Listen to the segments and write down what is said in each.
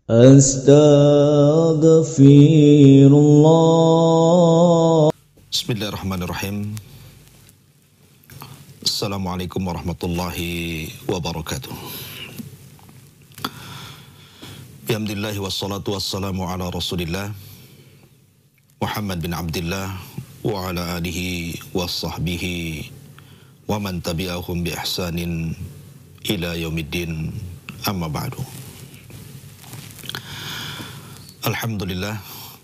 Astaghfirullah. Bismillahirrahmanirrahim. Assalamualaikum warahmatullahi wabarakatuh. Bihamdillahi wassalatu wassalamu ala rasulillah Muhammad bin Abdullah wa ala alihi wa sahbihi wa man tabi'ahum bi ihsanin ila yaumiddin, amma ba'du. Alhamdulillah,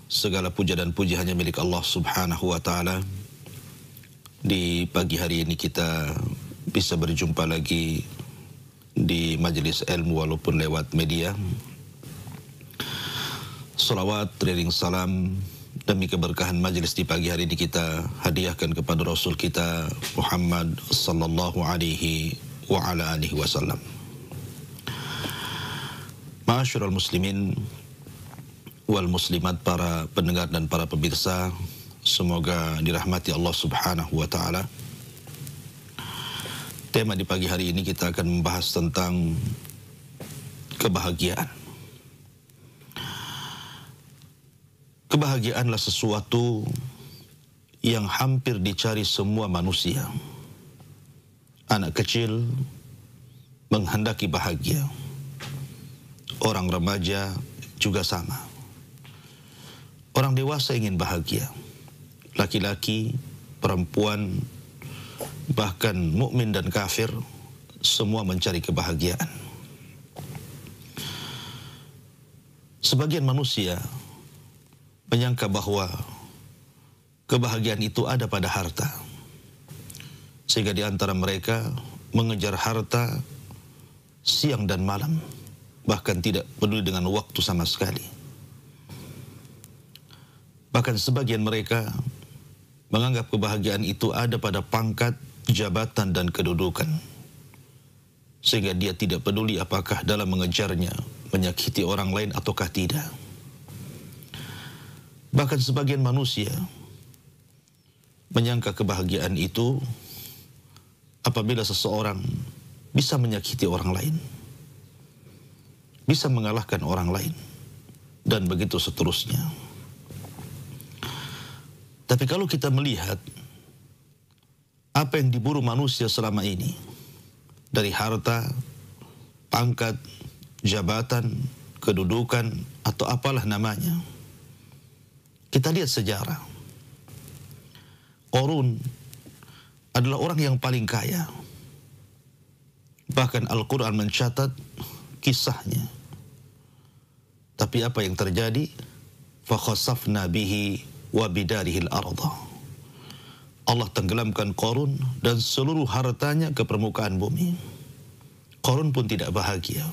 segala puja dan puji hanya milik Allah subhanahu wa ta'ala. Di pagi hari ini kita bisa berjumpa lagi di majelis ilmu walaupun lewat media. Salawat, teriring salam demi keberkahan majelis di pagi hari ini kita hadiahkan kepada Rasul kita Muhammad sallallahu alaihi wa ala alihi wasallam. Ma'asyiral muslimin wal muslimat, para pendengar dan para pemirsa, semoga dirahmati Allah subhanahu wa ta'ala. Tema di pagi hari ini kita akan membahas tentang kebahagiaan. Kebahagiaanlah sesuatu yang hampir dicari semua manusia. Anak kecil menghendaki bahagia. Orang remaja juga sama. Orang dewasa ingin bahagia. Laki-laki, perempuan, bahkan mukmin dan kafir, semua mencari kebahagiaan. Sebagian manusia menyangka bahwa kebahagiaan itu ada pada harta, sehingga di antara mereka mengejar harta siang dan malam, bahkan tidak peduli dengan waktu sama sekali. Bahkan sebagian mereka menganggap kebahagiaan itu ada pada pangkat, jabatan, dan kedudukan, sehingga dia tidak peduli apakah dalam mengejarnya menyakiti orang lain ataukah tidak. Bahkan sebagian manusia menyangka kebahagiaan itu apabila seseorang bisa menyakiti orang lain, bisa mengalahkan orang lain, dan begitu seterusnya. Tapi kalau kita melihat apa yang diburu manusia selama ini, dari harta, pangkat, jabatan, kedudukan, atau apalah namanya, kita lihat sejarah. Qarun adalah orang yang paling kaya. Bahkan Al-Quran mencatat kisahnya. Tapi apa yang terjadi? فَخَسَفْنَا بِهِ وَبِدَارِهِ الْأَرْضَ. Allah tenggelamkan Qarun dan seluruh hartanya ke permukaan bumi. Qarun pun tidak bahagia.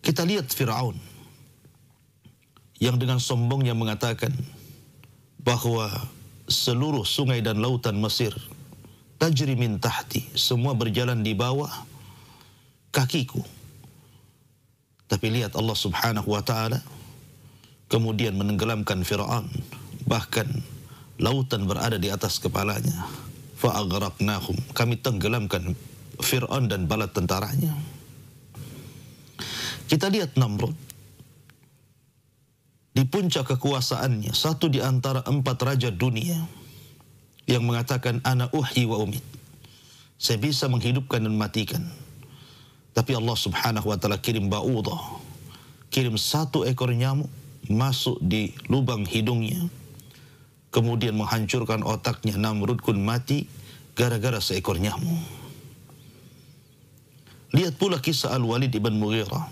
Kita lihat Fir'aun yang dengan sombongnya mengatakan bahwa seluruh sungai dan lautan Mesir tajri min tahti, semua berjalan di bawah kakiku. Tapi lihat Allah subhanahu wa ta'ala kemudian menenggelamkan Fir'aun, bahkan lautan berada di atas kepalanya. Fa'aghraqnahum, kami tenggelamkan Fir'aun dan bala tentaranya. Kita lihat Namrud di puncak kekuasaannya, satu di antara 4 raja dunia yang mengatakan ana uhyi wa umit, saya bisa menghidupkan dan mematikan. Tapi Allah subhanahu wa ta'ala kirim ba'udah, kirim 1 ekor nyamuk masuk di lubang hidungnya, kemudian menghancurkan otaknya. Namrud pun mati gara-gara seekor nyamuk. Lihat pula kisah Al-Walid ibn Mughirah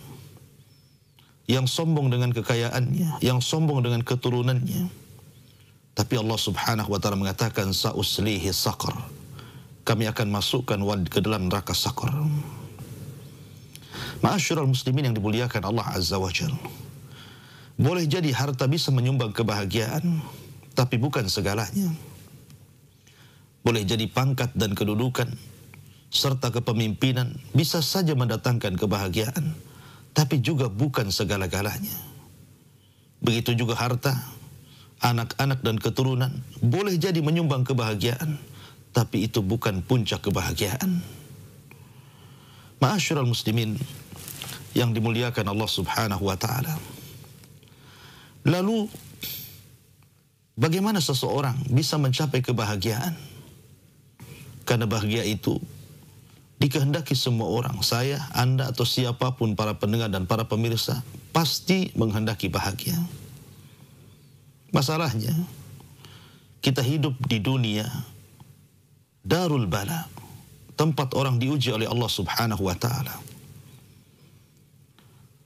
yang sombong dengan kekayaannya, yang sombong dengan keturunannya. Tapi Allah subhanahu wa ta'ala mengatakan sa'uslihi saqar, kami akan masukkan Walid ke dalam neraka Saqar. Ma'asyiral muslimin yang dimuliakan Allah azza wa jalla, boleh jadi harta bisa menyumbang kebahagiaan, tapi bukan segalanya. Boleh jadi pangkat dan kedudukan serta kepemimpinan bisa saja mendatangkan kebahagiaan, tapi juga bukan segala-galanya. Begitu juga harta, anak-anak dan keturunan boleh jadi menyumbang kebahagiaan, tapi itu bukan puncak kebahagiaan. Ma'asyiral muslimin yang dimuliakan Allah Subhanahu wa taala. Lalu bagaimana seseorang bisa mencapai kebahagiaan? Karena bahagia itu dikehendaki semua orang. Saya, Anda, atau siapapun para pendengar dan para pemirsa pasti menghendaki bahagia. Masalahnya, kita hidup di dunia darul bala, tempat orang diuji oleh Allah Subhanahu wa taala.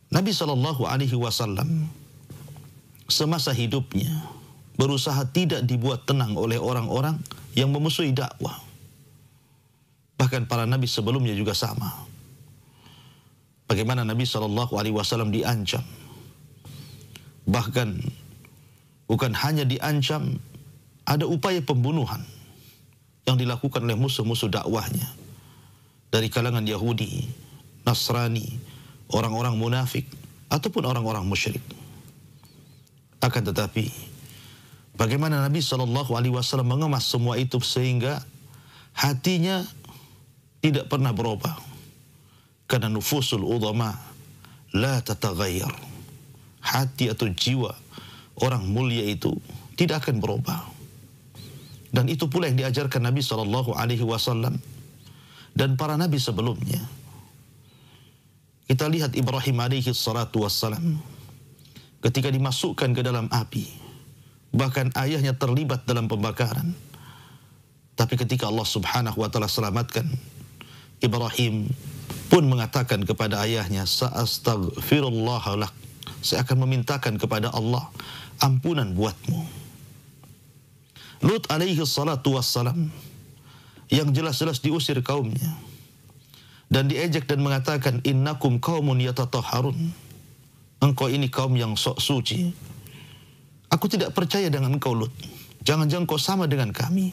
Nabi SAW semasa hidupnya berusaha tidak dibuat tenang oleh orang-orang yang memusuhi dakwah. Bahkan para nabi sebelumnya juga sama. Bagaimana Nabi SAW diancam. Bahkan bukan hanya diancam, ada upaya pembunuhan yang dilakukan oleh musuh-musuh dakwahnya dari kalangan Yahudi, Nasrani, orang-orang munafik, ataupun orang-orang musyrik. Akan tetapi, bagaimana Nabi SAW mengemas semua itu sehingga hatinya tidak pernah berubah. Karena nufusul udhama la tataghayyar. Hati atau jiwa orang mulia itu tidak akan berubah. Dan itu pula yang diajarkan Nabi SAW dan para nabi sebelumnya. Kita lihat Ibrahim alaihi salatu wassalam ketika dimasukkan ke dalam api, bahkan ayahnya terlibat dalam pembakaran. Tapi ketika Allah Subhanahu wa taala selamatkan, Ibrahim pun mengatakan kepada ayahnya, "Sa'astaghfirullah lak." Saya akan memintakan kepada Allah ampunan buatmu. Lut alaihi salatu wassalam yang jelas-jelas diusir kaumnya dan diejek dan mengatakan, "Innakum qaumun yatatahharun." Engkau ini kaum yang sok suci. Aku tidak percaya dengan engkau, Lut. Jangan-jangan kau sama dengan kami,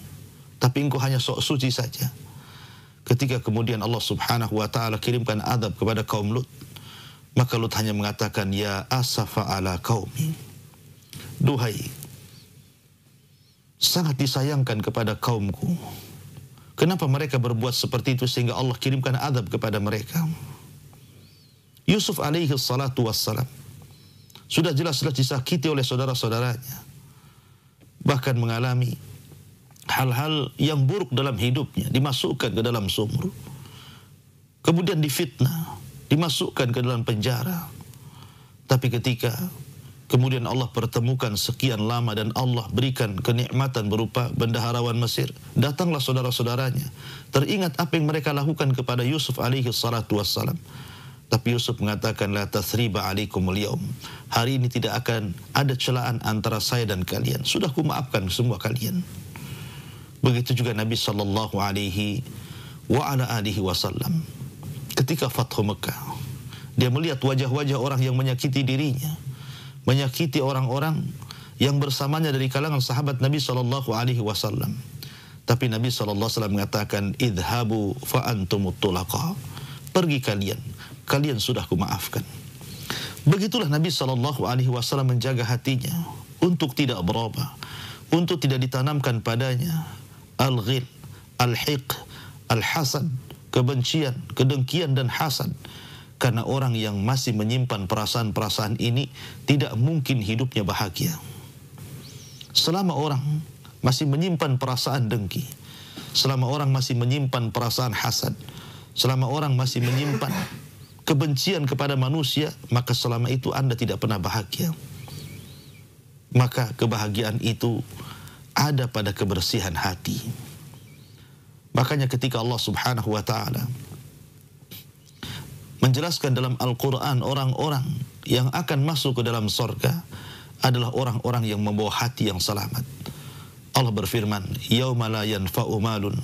tapi engkau hanya sok suci saja. Ketika kemudian Allah Subhanahu wa taala kirimkan azab kepada kaum Lut, maka Lut hanya mengatakan, "Ya asafa ala qaumi." Duhai, sangat disayangkan kepada kaumku. Kenapa mereka berbuat seperti itu sehingga Allah kirimkan azab kepada mereka? Yusuf alaihi salatu wassalam sudah jelas-jelas disakiti oleh saudara-saudaranya, bahkan mengalami hal-hal yang buruk dalam hidupnya, dimasukkan ke dalam sumur, kemudian difitnah, dimasukkan ke dalam penjara. Tapi ketika kemudian Allah pertemukan sekian lama dan Allah berikan kenikmatan berupa bendaharawan Mesir, datanglah saudara-saudaranya, teringat apa yang mereka lakukan kepada Yusuf alaihi salatu wassalam. Tapi Yusuf mengatakan, "La tathriba alaikumul yaum." Hari ini tidak akan ada celaan antara saya dan kalian. Sudah kumaafkan semua kalian. Begitu juga Nabi sallallahu alaihi wa ala alihi wasallam. Ketika Fathu Mekah, dia melihat wajah-wajah orang yang menyakiti dirinya, menyakiti orang-orang yang bersamanya dari kalangan sahabat Nabi sallallahu alaihi wasallam. Tapi Nabi sallallahu alaihi wasallam mengatakan, "Idhabu fa antumut tulaqa." Pergi kalian, kalian sudah kumaafkan. Begitulah Nabi sallallahu alaihi wasallam menjaga hatinya untuk tidak berubah, untuk tidak ditanamkan padanya al-ghil, al-hiq, al-hasad, kebencian, kedengkian dan hasad. Karena orang yang masih menyimpan perasaan-perasaan ini tidak mungkin hidupnya bahagia. Selama orang masih menyimpan perasaan dengki, selama orang masih menyimpan perasaan hasad, selama orang masih menyimpan kebencian kepada manusia, maka selama itu Anda tidak pernah bahagia. Maka kebahagiaan itu ada pada kebersihan hati. Makanya ketika Allah Subhanahu wa taala menjelaskan dalam Al-Quran orang-orang yang akan masuk ke dalam surga adalah orang-orang yang membawa hati yang selamat. Allah berfirman, "Yauma la yanfa'u malun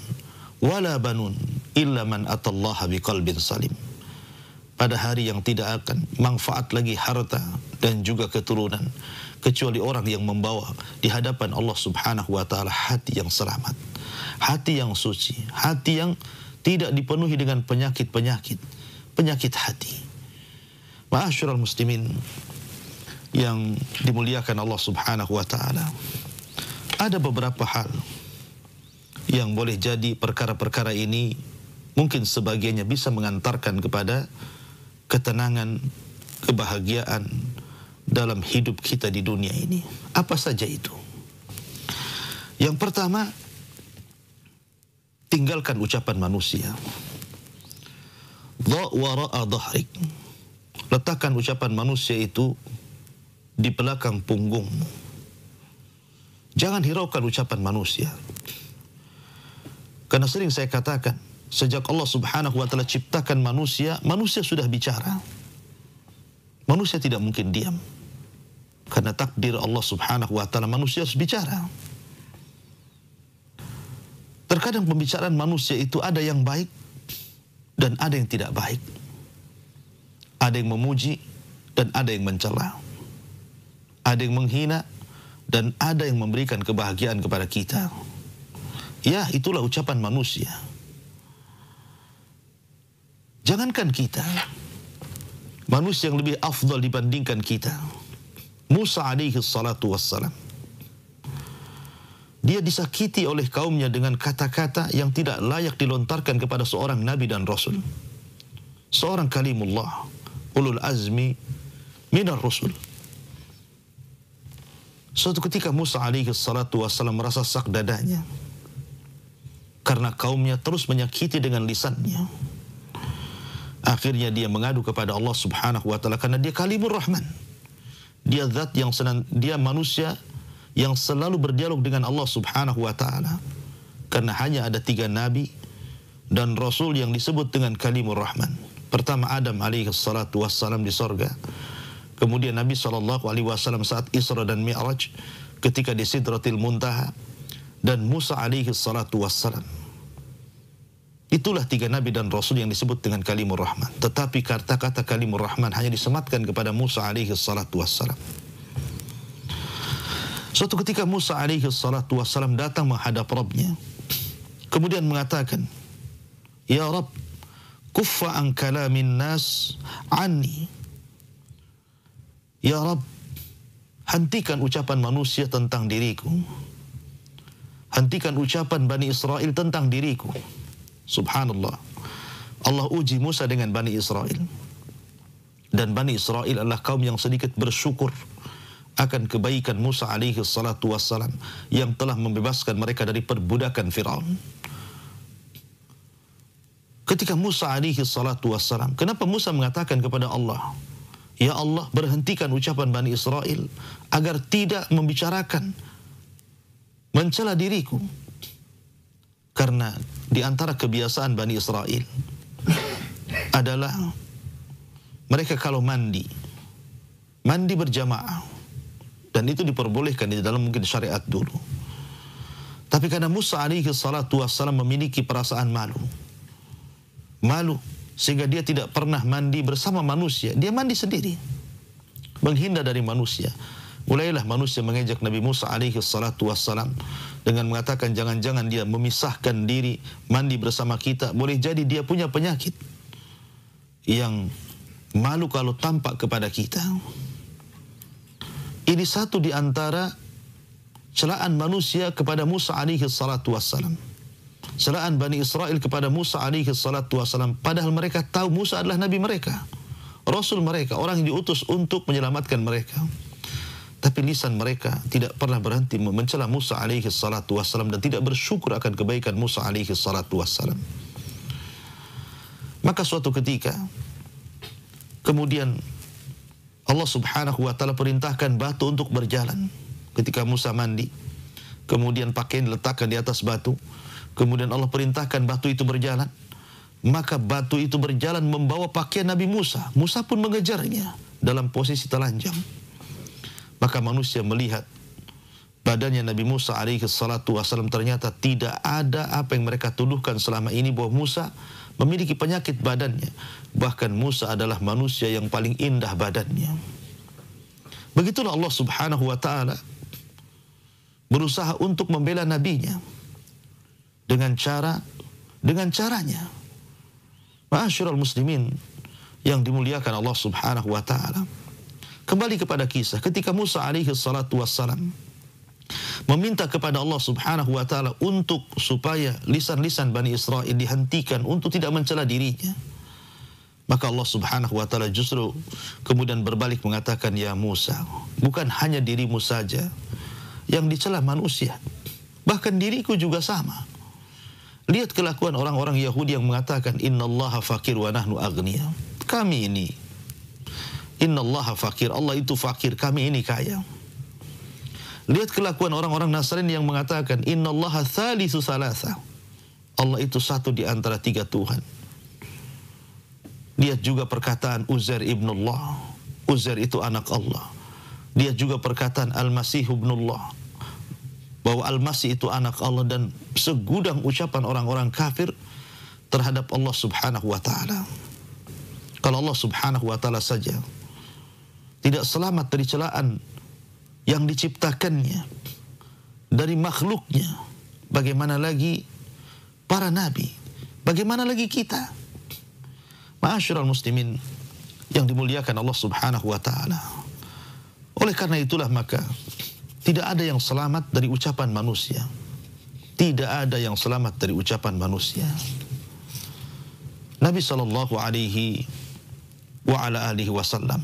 wala banun illa man atallaha biqalbin salim." Pada hari yang tidak akan manfaat lagi harta dan juga keturunan kecuali orang yang membawa di hadapan Allah Subhanahu wa taala hati yang selamat, hati yang suci, hati yang tidak dipenuhi dengan penyakit-penyakit, penyakit hati. Ma'asyiral muslimin yang dimuliakan Allah Subhanahu wa taala, ada beberapa hal yang boleh jadi perkara-perkara ini mungkin sebagiannya bisa mengantarkan kepada ketenangan, kebahagiaan dalam hidup kita di dunia ini. Apa saja itu? Yang pertama, tinggalkan ucapan manusia. Dha wara'a dhahrik. Letakkan ucapan manusia itu di belakang punggungmu. Jangan hiraukan ucapan manusia. Karena sering saya katakan, sejak Allah Subhanahu wa taala ciptakan manusia, manusia sudah bicara. Manusia tidak mungkin diam. Karena takdir Allah Subhanahu wa taala manusia harus bicara. Terkadang pembicaraan manusia itu ada yang baik dan ada yang tidak baik. Ada yang memuji dan ada yang mencela. Ada yang menghina dan ada yang memberikan kebahagiaan kepada kita. Ya, itulah ucapan manusia. Jangankan kita, manusia yang lebih afdal dibandingkan kita, Musa alaihi salatu wassalam. Dia disakiti oleh kaumnya dengan kata-kata yang tidak layak dilontarkan kepada seorang nabi dan rasul. Seorang kalimullah, ulul azmi minar rusul. Suatu ketika Musa alaihi salatu wassalam merasa sak dadanya karena kaumnya terus menyakiti dengan lisannya. Akhirnya dia mengadu kepada Allah Subhanahu wa taala karena dia Kalimur Rahman. Dia zat yang dia manusia yang selalu berdialog dengan Allah Subhanahu wa taala. Karena hanya ada 3 nabi dan rasul yang disebut dengan Kalimur Rahman. Pertama Adam alaihi salatu wassalam di sorga. Kemudian Nabi SAW saat Isra dan Mi'raj ketika di Sidratil Muntaha, dan Musa alaihi salatu wassalam. Itulah 3 nabi dan rasul yang disebut dengan Kalimur Rahman. Tetapi kata-kata Kalimur Rahman hanya disematkan kepada Musa alaihi salatu wassalam. Suatu ketika Musa alaihi salatu wassalam datang menghadap Rabbnya. Kemudian mengatakan, Ya Rabb, kuffa an kalamin nas anni. Ya Rabb, hentikan ucapan manusia tentang diriku. Hentikan ucapan Bani Israel tentang diriku. Subhanallah. Allah uji Musa dengan Bani Israel. Dan Bani Israel adalah kaum yang sedikit bersyukur akan kebaikan Musa alaihi salatu wassalam yang telah membebaskan mereka dari perbudakan Firaun. Ketika Musa alaihi salatu wassalam, kenapa Musa mengatakan kepada Allah, Ya Allah, berhentikan ucapan Bani Israel agar tidak membicarakan, mencela diriku. Karena di antara kebiasaan Bani Israel adalah mereka kalau mandi berjamaah, dan itu diperbolehkan di dalam mungkin syariat dulu. Tapi karena Musa alaihi salatu wassalam memiliki perasaan malu sehingga dia tidak pernah mandi bersama manusia, dia mandi sendiri, menghindar dari manusia. Mulailah manusia mengejek Nabi Musa alaihi salatu wassalam dengan mengatakan jangan-jangan dia memisahkan diri mandi bersama kita, boleh jadi dia punya penyakit yang malu kalau tampak kepada kita. Ini satu di antara celaan manusia kepada Musa alaihi salatu wassalam. Celaan Bani Israel kepada Musa alaihi salatu wassalam, padahal mereka tahu Musa adalah nabi mereka, rasul mereka, orang yang diutus untuk menyelamatkan mereka. Tapi lisan mereka tidak pernah berhenti mencela Musa alaihi salatu wassalam dan tidak bersyukur akan kebaikan Musa alaihi salatu wassalam. Maka suatu ketika kemudian Allah Subhanahu wa taala perintahkan batu untuk berjalan. Ketika Musa mandi, kemudian pakaian diletakkan di atas batu, kemudian Allah perintahkan batu itu berjalan. Maka batu itu berjalan membawa pakaian Nabi Musa. Musa pun mengejarnya dalam posisi telanjang. Maka manusia melihat badannya Nabi Musa alaihi salatu wassalam ternyata tidak ada apa yang mereka tuduhkan selama ini bahwa Musa memiliki penyakit badannya. Bahkan Musa adalah manusia yang paling indah badannya. Begitulah Allah Subhanahu wa taala berusaha untuk membela nabinya dengan caranya. Ma'asyiral muslimin yang dimuliakan Allah Subhanahu wa taala. Kembali kepada kisah ketika Musa alaihi salatu wassalam meminta kepada Allah Subhanahu wa taala supaya lisan-lisan Bani Israel dihentikan untuk tidak mencela dirinya. Maka Allah Subhanahu wa taala justru kemudian berbalik mengatakan, ya Musa, bukan hanya dirimu saja yang dicela manusia, bahkan diriku juga sama. Lihat kelakuan orang-orang Yahudi yang mengatakan, innallaha fakir wa nahnu aghnia. Kami ini, innallaha fakir, Allah itu fakir, kami ini kaya. Lihat kelakuan orang-orang Nasrani yang mengatakan, innallaha thalithu thalatha, Allah itu satu di antara tiga Tuhan. Lihat juga perkataan Uzair ibnullah, Uzair itu anak Allah. Lihat juga perkataan Al-Masih ibnullah, bahwa Al-Masih itu anak Allah, dan segudang ucapan orang-orang kafir terhadap Allah Subhanahu wa taala. Kalau Allah Subhanahu wa taala saja tidak selamat dari celaan yang diciptakannya dari makhluknya, bagaimana lagi para nabi, bagaimana lagi kita? Ma'asyiral muslimin yang dimuliakan Allah Subhanahu wa taala. Oleh karena itulah maka tidak ada yang selamat dari ucapan manusia. Tidak ada yang selamat dari ucapan manusia. Nabi sallallahu alaihi wa ala alihi wasallam,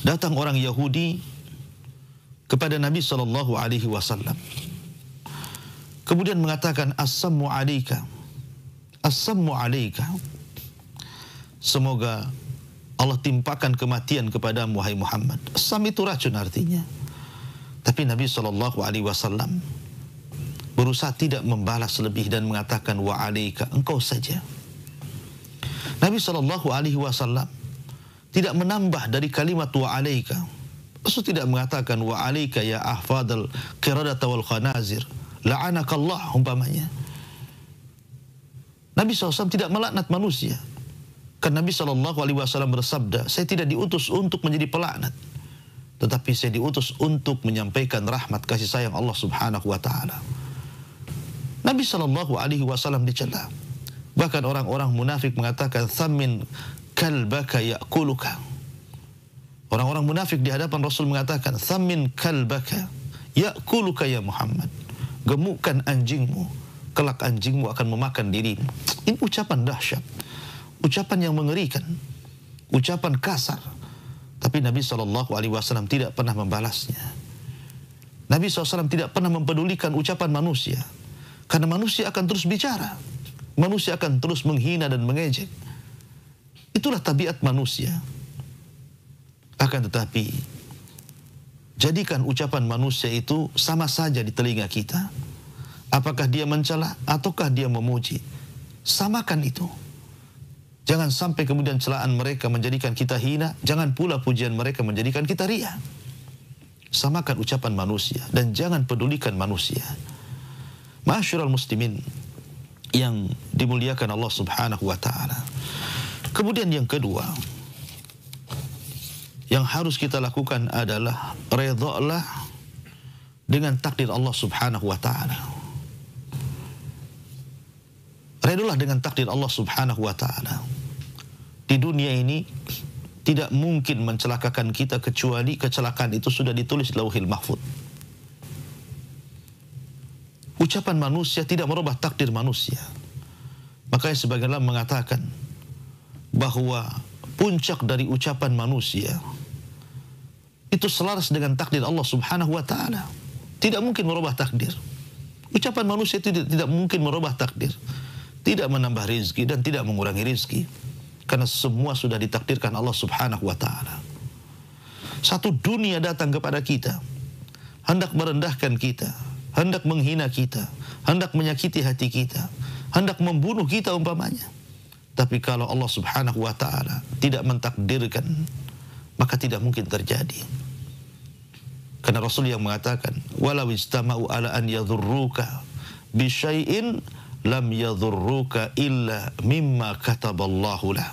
datang orang Yahudi kepada Nabi sallallahu alaihi wasallam, kemudian mengatakan, as-sammu alaika, as-sammu alaika, semoga Allah timpakan kematian kepadamu wahai Muhammad. Sam itu racun artinya. Tapi Nabi sallallahu alaihi wasallam berusaha tidak membalas lebih dan mengatakan, wa alaika, engkau saja. Nabi sallallahu alaihi wasallam tidak menambah dari kalimat wa alaika. Rasul tidak mengatakan wa alaika ya ahfadal qiradata wal khanazir, la'anakallah umpamanya. Nabi SAW tidak melaknat manusia. Kan Nabi SAW bersabda, saya tidak diutus untuk menjadi pelaknat, tetapi saya diutus untuk menyampaikan rahmat kasih sayang Allah Subhanahu wa taala. Nabi SAW dicela. Bahkan orang-orang munafik mengatakan, thammin kalbaka ya'kuluka. Orang-orang munafik di hadapan Rasul mengatakan, thammin kalbaka ya'kuluka ya Muhammad. Gemukkan anjingmu, kelak anjingmu akan memakan dirimu. Ini ucapan dahsyat, ucapan yang mengerikan, ucapan kasar. Tapi Nabi SAW tidak pernah membalasnya. Nabi SAW tidak pernah mempedulikan ucapan manusia, karena manusia akan terus bicara, manusia akan terus menghina dan mengejek. Itulah tabiat manusia. Akan tetapi, jadikan ucapan manusia itu sama saja di telinga kita. Apakah dia mencela ataukah dia memuji, samakan itu. Jangan sampai kemudian celaan mereka menjadikan kita hina, jangan pula pujian mereka menjadikan kita ria. Samakan ucapan manusia dan jangan pedulikan manusia. Ma'asyiral muslimin yang dimuliakan Allah Subhanahu wa taala. Kemudian yang kedua yang harus kita lakukan adalah redhalah dengan takdir Allah Subhanahu wa taala. Redalah dengan takdir Allah Subhanahu wa taala. Di dunia ini tidak mungkin mencelakakan kita kecuali kecelakaan itu sudah ditulis di Lauhil Mahfuz. Ucapan manusia tidak merubah takdir manusia. Makanya sebagian ulama mengatakan bahwa puncak dari ucapan manusia itu selaras dengan takdir Allah Subhanahu wa taala. Tidak mungkin merubah takdir. Ucapan manusia itu tidak mungkin merubah takdir, tidak menambah rizki dan tidak mengurangi rizki, karena semua sudah ditakdirkan Allah Subhanahu wa taala. Satu dunia datang kepada kita, hendak merendahkan kita, hendak menghina kita, hendak menyakiti hati kita, hendak membunuh kita umpamanya. Tapi kalau Allah Subhanahu wa taala tidak mentakdirkan, maka tidak mungkin terjadi. Karena Rasul yang mengatakan, walau istama'u ala an yadhurruka bi syai'in lam yadhurruka illa mimma kataballahu lah.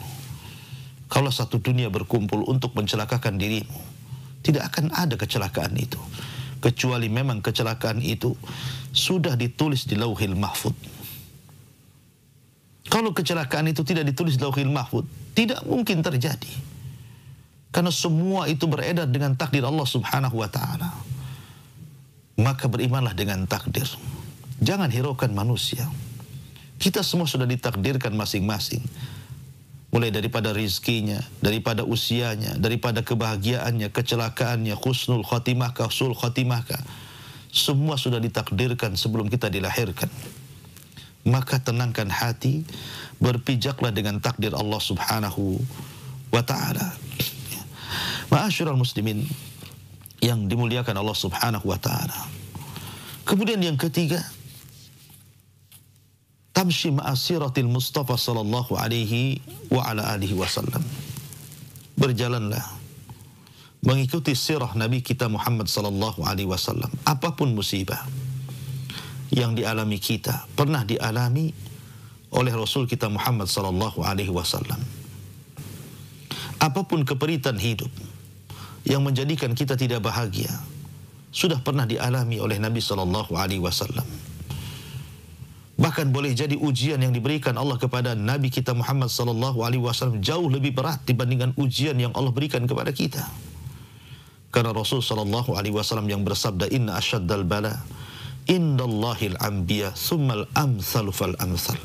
Kalau satu dunia berkumpul untuk mencelakakan dirimu, tidak akan ada kecelakaan itu, kecuali memang kecelakaan itu sudah ditulis di Lauhil Mahfuz. Kalau kecelakaan itu tidak ditulis di Lauhil Mahfuz, tidak mungkin terjadi. Karena semua itu beredar dengan takdir Allah Subhanahu wa taala. Maka berimanlah dengan takdir. Jangan hiraukan manusia. Kita semua sudah ditakdirkan masing-masing. mulai daripada rizkinya, daripada usianya, daripada kebahagiaannya, kecelakaannya, husnul khatimah kah, sul khatimah kah, semua sudah ditakdirkan sebelum kita dilahirkan. Maka tenangkan hati, berpijaklah dengan takdir Allah Subhanahu wa ta'ala. Ma'asyiral muslimin yang dimuliakan Allah Subhanahu wa ta'ala. Kemudian yang ketiga, tamshi ma'asiratil Mustafa sallallahu alaihi wa ala alihi wasallam. Berjalanlah mengikuti sirah Nabi kita Muhammad sallallahu alaihi wasallam. Apapun musibah yang dialami kita, pernah dialami oleh Rasul kita Muhammad sallallahu alaihi wasallam. Apapun keperitan hidup yang menjadikan kita tidak bahagia, sudah pernah dialami oleh Nabi sallallahu alaihi wasallam. Bahkan boleh jadi ujian yang diberikan Allah kepada Nabi kita Muhammad sallallahu alaihi wasallam jauh lebih berat dibandingkan ujian yang Allah berikan kepada kita. Karena Rasul sallallahu alaihi wasallam yang bersabda, inna asyaddal bala indallahil anbiya tsummal amsalu fal amsal.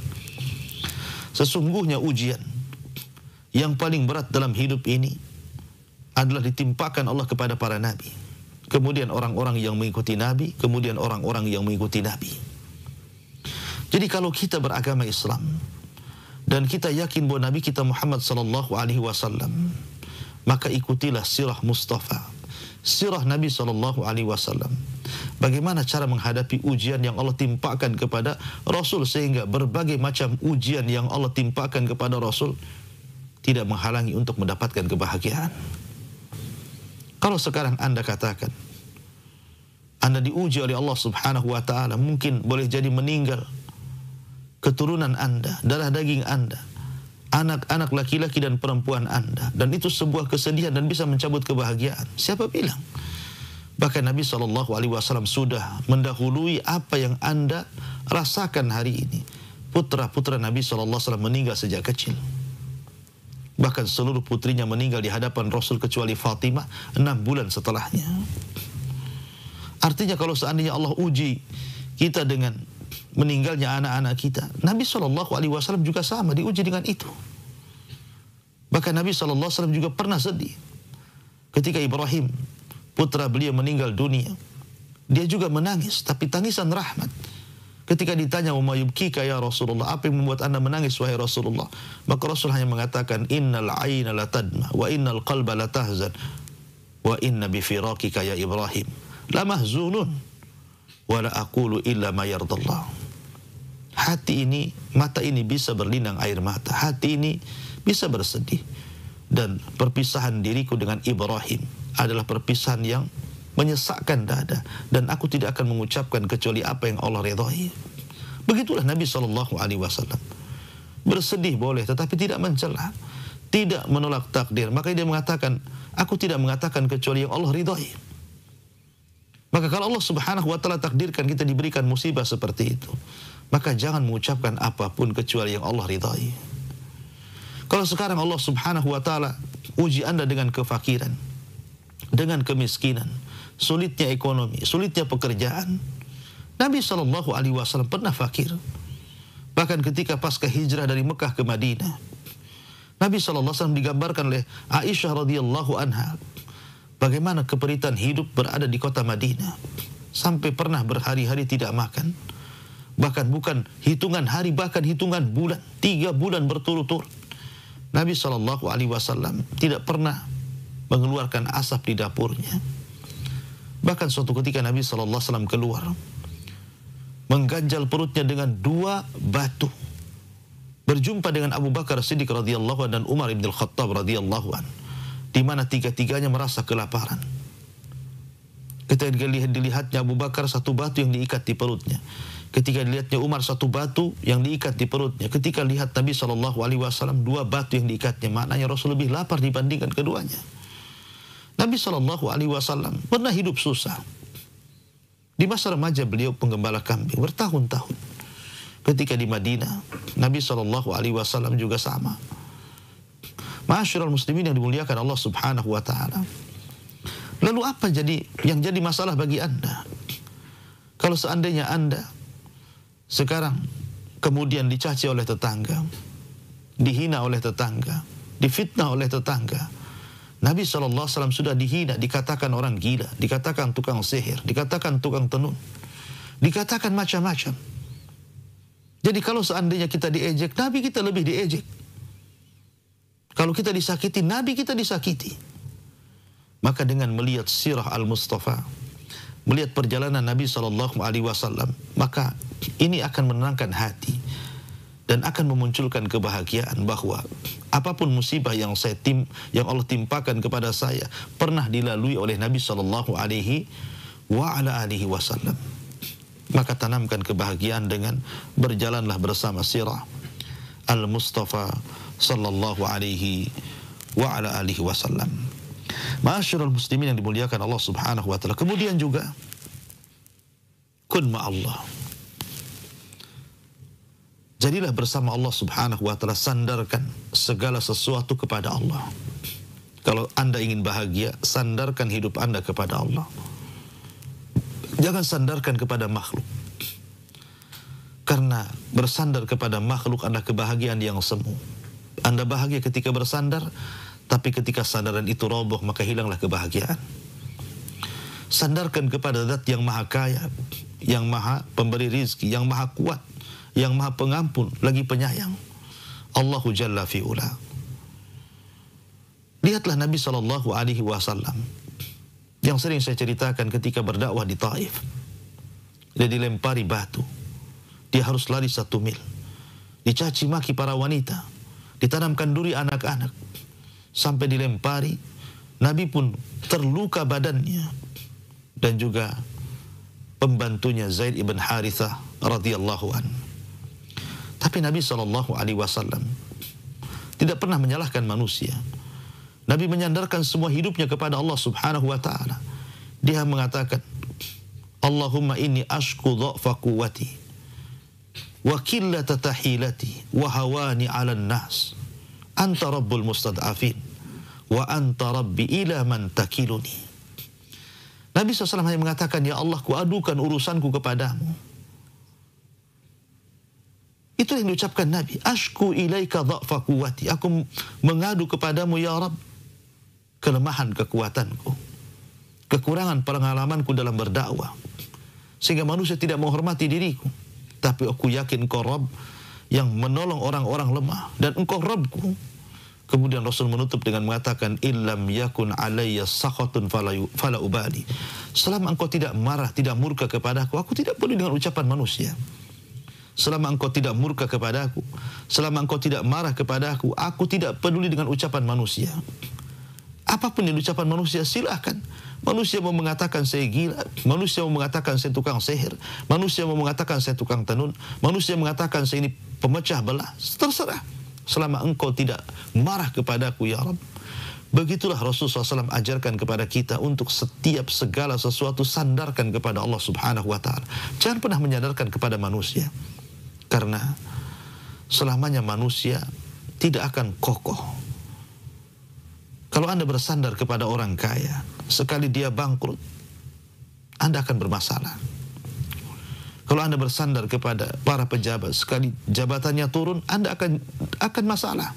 Sesungguhnya ujian yang paling berat dalam hidup ini adalah ditimpakan Allah kepada para nabi, kemudian orang-orang yang mengikuti nabi, kemudian orang-orang yang mengikuti nabi. Jadi kalau kita beragama Islam dan kita yakin bahwa Nabi kita Muhammad sallallahu alaihi wasallam, maka ikutilah sirah Mustafa, sirah Nabi sallallahu alaihi wasallam. Bagaimana cara menghadapi ujian yang Allah timpakan kepada Rasul, sehingga berbagai macam ujian yang Allah timpakan kepada Rasul tidak menghalangi untuk mendapatkan kebahagiaan. Kalau sekarang Anda katakan Anda diuji oleh Allah Subhanahu wa ta'ala, mungkin boleh jadi meninggal keturunan Anda, darah daging Anda, anak-anak laki-laki dan perempuan Anda, dan itu sebuah kesedihan dan bisa mencabut kebahagiaan. Siapa bilang? Bahkan Nabi SAW sudah mendahului apa yang Anda rasakan hari ini. Putra-putra Nabi SAW meninggal sejak kecil. Bahkan seluruh putrinya meninggal di hadapan Rasul kecuali Fatimah 6 bulan setelahnya. Artinya kalau seandainya Allah uji kita dengan meninggalnya anak-anak kita, Nabi SAW juga sama diuji dengan itu. Bahkan Nabi SAW juga pernah sedih ketika Ibrahim, putra beliau, meninggal dunia. Dia juga menangis, tapi tangisan rahmat. Ketika ditanya, "Wa ma yubkika ya Rasulullah?" Apa yang membuat Anda menangis wahai Rasulullah? Maka Rasul hanya mengatakan, "Innal aina la tadma wa innal qalba la tahzan wa inna bi firaqika ya Ibrahim la mahzunun wa la aqulu illa ma yardallah." Hati ini, mata ini bisa berlinang air mata. Hati ini bisa bersedih. Dan perpisahan diriku dengan Ibrahim adalah perpisahan yang menyesakkan dada. Dan aku tidak akan mengucapkan kecuali apa yang Allah ridhai. Begitulah Nabi SAW. Bersedih boleh, tetapi tidak mencela, tidak menolak takdir. Maka dia mengatakan, aku tidak mengatakan kecuali yang Allah ridhai. Maka kalau Allah Subhanahu wa ta'ala takdirkan kita diberikan musibah seperti itu, maka jangan mengucapkan apapun kecuali yang Allah ridhai. Kalau sekarang Allah Subhanahu wa ta'ala uji Anda dengan kefakiran, dengan kemiskinan, sulitnya ekonomi, sulitnya pekerjaan. Nabi SAW pernah fakir. Bahkan ketika pasca hijrah dari Mekah ke Madinah, Nabi SAW digambarkan oleh Aisyah radhiyallahu anha bagaimana keperitan hidup berada di kota Madinah, sampai pernah berhari-hari tidak makan. Bahkan bukan hitungan hari, bahkan hitungan bulan, 3 bulan berturut-turut Nabi SAW tidak pernah mengeluarkan asap di dapurnya. Bahkan suatu ketika Nabi SAW keluar, mengganjal perutnya dengan 2 batu, berjumpa dengan Abu Bakar Siddiq radhiyallahu anhu dan Umar ibn al-Khattab radhiyallahu anhu, di mana tiga-tiganya merasa kelaparan. Ketika dilihatnya Abu Bakar, 1 batu yang diikat di perutnya. Ketika dilihatnya Umar, 1 batu yang diikat di perutnya. Ketika lihat Nabi SAW 2 batu yang diikatnya, maknanya Rasul lebih lapar dibandingkan keduanya. Nabi SAW pernah hidup susah. Di masa remaja beliau penggembala kambing bertahun-tahun. Ketika di Madinah, Nabi SAW juga sama. Ma'asyiral muslimin yang dimuliakan Allah Subhanahu wa ta'ala. Lalu apa yang jadi masalah bagi Anda? Kalau seandainya Anda sekarang kemudian dicaci oleh tetangga, dihina oleh tetangga, difitnah oleh tetangga. Nabi SAW sudah dihina, dikatakan orang gila, dikatakan tukang sihir, dikatakan tukang tenun, dikatakan macam-macam. Jadi kalau seandainya kita diejek, Nabi kita lebih diejek. Kalau kita disakiti, Nabi kita disakiti. Maka dengan melihat sirah Al-Mustafa, melihat perjalanan Nabi SAW, maka ini akan menenangkan hati dan akan memunculkan kebahagiaan bahwa apapun musibah yang Allah timpakan kepada saya pernah dilalui oleh Nabi SAW. Maka tanamkan kebahagiaan dengan berjalanlah bersama sirah Al-Mustafa sallallahu alaihi wa ala alihi wasallam. Ma'asyiral muslimin yang dimuliakan Allah Subhanahu wa taala. Kemudian juga kun ma'allah. Jadilah bersama Allah Subhanahu wa taala, sandarkan segala sesuatu kepada Allah. Kalau Anda ingin bahagia, sandarkan hidup Anda kepada Allah. Jangan sandarkan kepada makhluk. Karena bersandar kepada makhluk adalah kebahagiaan yang semu. Anda bahagia ketika bersandar, tapi ketika sandaran itu roboh, maka hilanglah kebahagiaan. Sandarkan kepada Zat yang maha kaya, yang maha pemberi rizki, yang maha kuat, yang maha pengampun, lagi penyayang. Allahu Jalla fi'ula. Lihatlah Nabi SAW yang sering saya ceritakan ketika berdakwah di Taif. Dia dilempari batu, dia harus lari 1 mil, dicaci maki para wanita, ditanamkan duri anak-anak, sampai dilempari. Nabi pun terluka badannya, dan juga pembantunya Zaid ibn Harithah radhiyallahu an. Tapi Nabi SAW tidak pernah menyalahkan manusia. Nabi menyandarkan semua hidupnya kepada Allah Subhanahu wa taala. Dia mengatakan, Allahumma inni ashku dha'fa quwwati wa qillata tahilati wa hawani 'alan nas. Anta rabbul mustad'afin wa anta rabbi ila man takiluni. Nabi SAW hanya mengatakan, ya Allah, kuadukan urusanku kepadamu. Itu yang diucapkan Nabi. Ashku ilaika dha'fa quwwati. Aku mengadu kepadamu ya Rabb kelemahan kekuatanku, kekurangan pengalamanku dalam berdakwah, sehingga manusia tidak menghormati diriku. Tapi aku yakin Engkau Rabb yang menolong orang-orang lemah, dan Engkau Rabbku. Kemudian Rasul menutup dengan mengatakan, illam yakun alayya sakhatun fala ubali. Selama Engkau tidak marah, tidak murka kepadaku, aku tidak peduli dengan ucapan manusia. Selama Engkau tidak murka kepadaku, selama Engkau tidak marah kepadaku, aku tidak peduli dengan ucapan manusia. Apapun yang diucapkan manusia, silakan. Manusia mau mengatakan saya gila, manusia mau mengatakan saya tukang sihir, manusia mau mengatakan saya tukang tenun, manusia mengatakan saya ini pemecah belah, terserah. Selama Engkau tidak marah kepadaku ya Rabb. Begitulah Rasulullah SAW ajarkan kepada kita untuk setiap segala sesuatu sandarkan kepada Allah Subhanahu wa taala. Jangan pernah menyandarkan kepada manusia. Karena selamanya manusia tidak akan kokoh. Kalau Anda bersandar kepada orang kaya, sekali dia bangkrut, Anda akan bermasalah. Kalau Anda bersandar kepada para pejabat, sekali jabatannya turun, Anda akan masalah.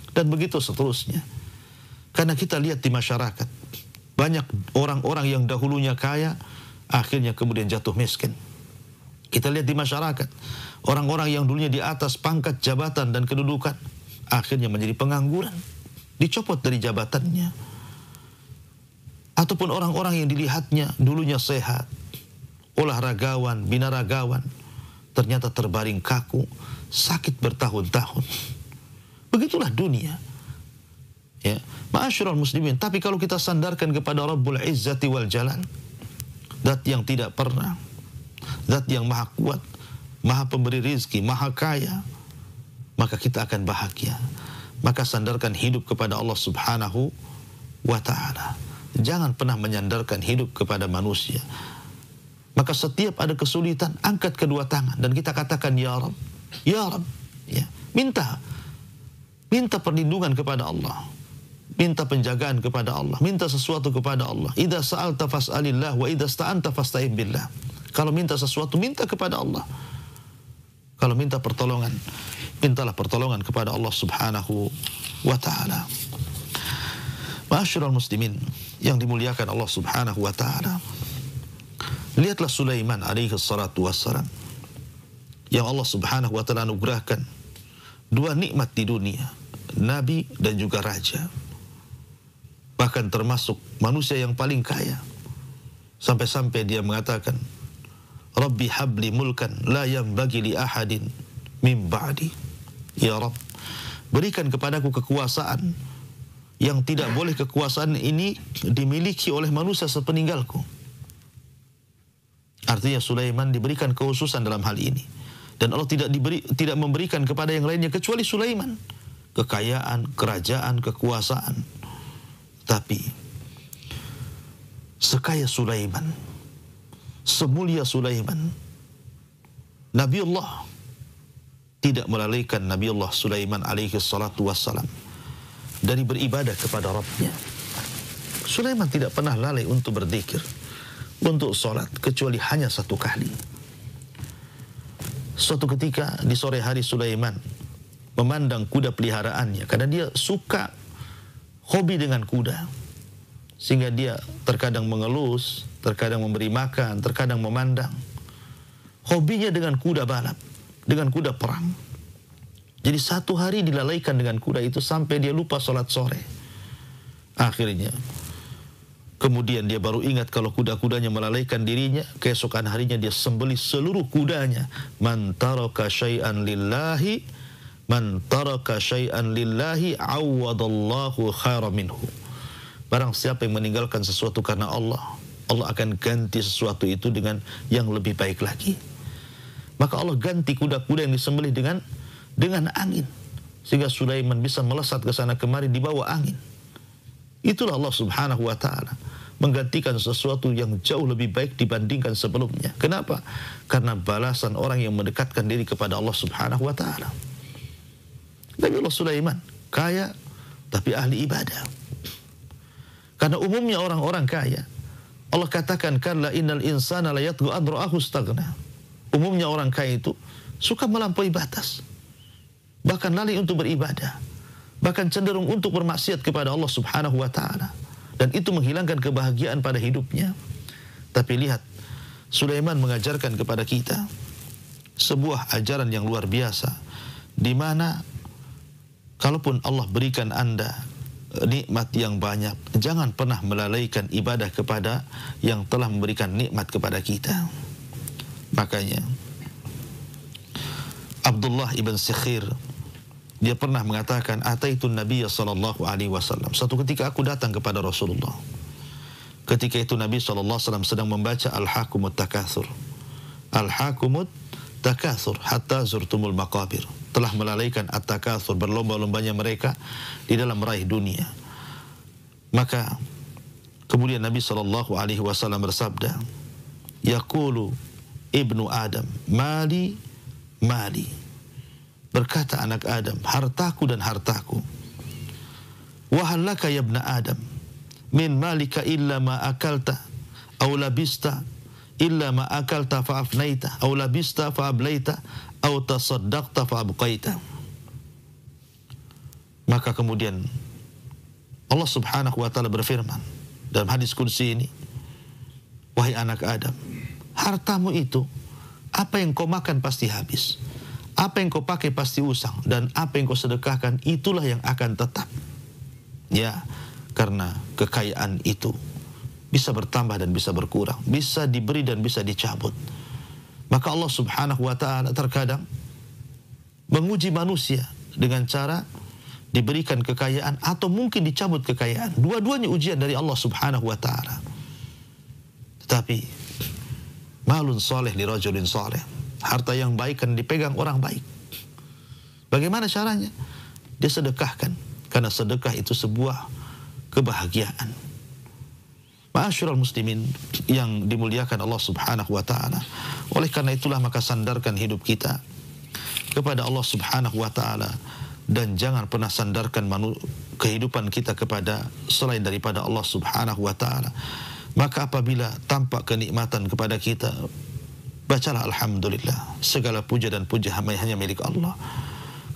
Dan begitu seterusnya. Karena kita lihat di masyarakat, banyak orang-orang yang dahulunya kaya, akhirnya kemudian jatuh miskin. Kita lihat di masyarakat, orang-orang yang dulunya di atas pangkat jabatan dan kedudukan, akhirnya menjadi pengangguran, dicopot dari jabatannya. Ataupun orang-orang yang dilihatnya dulunya sehat, olahragawan, binaragawan, ternyata terbaring kaku, sakit bertahun-tahun. Begitulah dunia. Ya, ma'asyiral muslimin. Tapi kalau kita sandarkan kepada Rabbul Izzati wal Jalal, Zat yang tidak pernah, Zat yang maha kuat, maha pemberi rizki, maha kaya, maka kita akan bahagia. Maka sandarkan hidup kepada Allah Subhanahu wa ta'ala. Jangan pernah menyandarkan hidup kepada manusia. Maka setiap ada kesulitan, angkat kedua tangan dan kita katakan ya Rabb, ya Rabb. Ya, minta perlindungan kepada Allah, minta penjagaan kepada Allah, minta sesuatu kepada Allah. Idza sa'alta fas'alillah wa idza sta'anta fasta'in billah. Kalau minta sesuatu, minta kepada Allah. Kalau minta pertolongan, mintalah pertolongan kepada Allah Subhanahu wa taala. Ma'asyiral muslimin yang dimuliakan Allah Subhanahu wa taala. Lihatlah Sulaiman alaihi salatu wassalam yang Allah Subhanahu wa taala anugerahkan dua nikmat di dunia, nabi dan juga raja. Bahkan termasuk manusia yang paling kaya. Sampai-sampai dia mengatakan, Rabbi habli mulkan la yanbaghi li ahadin min ba'di. Ya Rabb, berikan kepadaku kekuasaan yang tidak boleh kekuasaan ini dimiliki oleh manusia sepeninggalku. Artinya Sulaiman diberikan kekhususan dalam hal ini. Dan Allah tidak memberikan kepada yang lainnya kecuali Sulaiman. Kekayaan, kerajaan, kekuasaan. Tapi sekaya Sulaiman, semulia Sulaiman, Nabiullah tidak melalaikan Nabiullah Sulaiman alaihi salatu wassalam dari beribadah kepada Rabbnya. Sulaiman tidak pernah lalai untuk berzikir, untuk sholat, kecuali hanya satu kali. Suatu ketika di sore hari Sulaiman memandang kuda peliharaannya, karena dia suka hobi dengan kuda, sehingga dia terkadang mengelus, terkadang memberi makan, terkadang memandang. Hobinya dengan kuda balap, dengan kuda perang. Jadi satu hari dilalaikan dengan kuda itu sampai dia lupa sholat sore. Akhirnya, kemudian dia baru ingat kalau kuda-kudanya melalaikan dirinya. Keesokan harinya dia sembelih seluruh kudanya. Man taraka syai'an lillahi, man taraka syai'an lillahi awadallahu khairan minhu. Barang siapa yang meninggalkan sesuatu karena Allah, Allah akan ganti sesuatu itu dengan yang lebih baik lagi. Maka Allah ganti kuda-kuda yang disembelih dengan angin, sehingga Sulaiman bisa melesat ke sana kemari di bawah angin. Itulah Allah Subhanahu wa taala menggantikan sesuatu yang jauh lebih baik dibandingkan sebelumnya. Kenapa? Karena balasan orang yang mendekatkan diri kepada Allah Subhanahu wa taala. Nabiullah Sulaiman kaya tapi ahli ibadah. Karena umumnya orang-orang kaya, Allah katakan, kalla innal insana la yatghu an ra'ahu istaghna. Umumnya orang kaya itu suka melampaui batas, bahkan lalai untuk beribadah, bahkan cenderung untuk bermaksiat kepada Allah Subhanahu wa taala, dan itu menghilangkan kebahagiaan pada hidupnya. Tapi lihat, Sulaiman mengajarkan kepada kita sebuah ajaran yang luar biasa, di mana kalaupun Allah berikan Anda nikmat yang banyak, jangan pernah melalaikan ibadah kepada yang telah memberikan nikmat kepada kita. Makanya Abdullah ibn Sikhir, dia pernah mengatakan, ataitun Nabiya sallallahu alaihi wasallam. Suatu ketika aku datang kepada Rasulullah. Ketika itu Nabi sallallahu alaihi wasallam sedang membaca Al-Hakumut Takatsur. Al-Hakumut Takatsur hatta zurtumul maqabir. Telah melalaikan at-takatsur, berlomba-lombanya mereka di dalam meraih dunia. Maka kemudian Nabi sallallahu alaihi wasallam bersabda, yaqulu ibnu Adam, mali, mali. Berkata anak Adam, hartaku dan hartaku. Wahal laka ya ibna Adam, min malika illa ma akalta, aw labista, illa ma akalta fa afnaita, aw labista fa ablaita, aw tasaddaqta fa abqaita. Maka kemudian Allah Subhanahu wa taala berfirman dalam hadis qudsi ini, wahai anak Adam, hartamu itu, apa yang kau makan pasti habis, apa yang kau pakai pasti usang, dan apa yang kau sedekahkan itulah yang akan tetap. Ya, karena kekayaan itu bisa bertambah dan bisa berkurang, bisa diberi dan bisa dicabut. Maka Allah Subhanahu wa taala terkadang menguji manusia dengan cara diberikan kekayaan atau mungkin dicabut kekayaan. Dua-duanya ujian dari Allah Subhanahu wa taala. Tetapi malun soleh li rajulin soleh, harta yang baik kan dipegang orang baik. Bagaimana caranya? Dia sedekahkan, karena sedekah itu sebuah kebahagiaan. Ma'asyiral muslimin yang dimuliakan Allah Subhanahu wa taala. Oleh karena itulah maka sandarkan hidup kita kepada Allah Subhanahu wa taala, dan jangan pernah sandarkan kehidupan kita kepada selain daripada Allah Subhanahu wa taala. Maka apabila tampak kenikmatan kepada kita, bacalah alhamdulillah. Segala puja dan puja hanya milik Allah.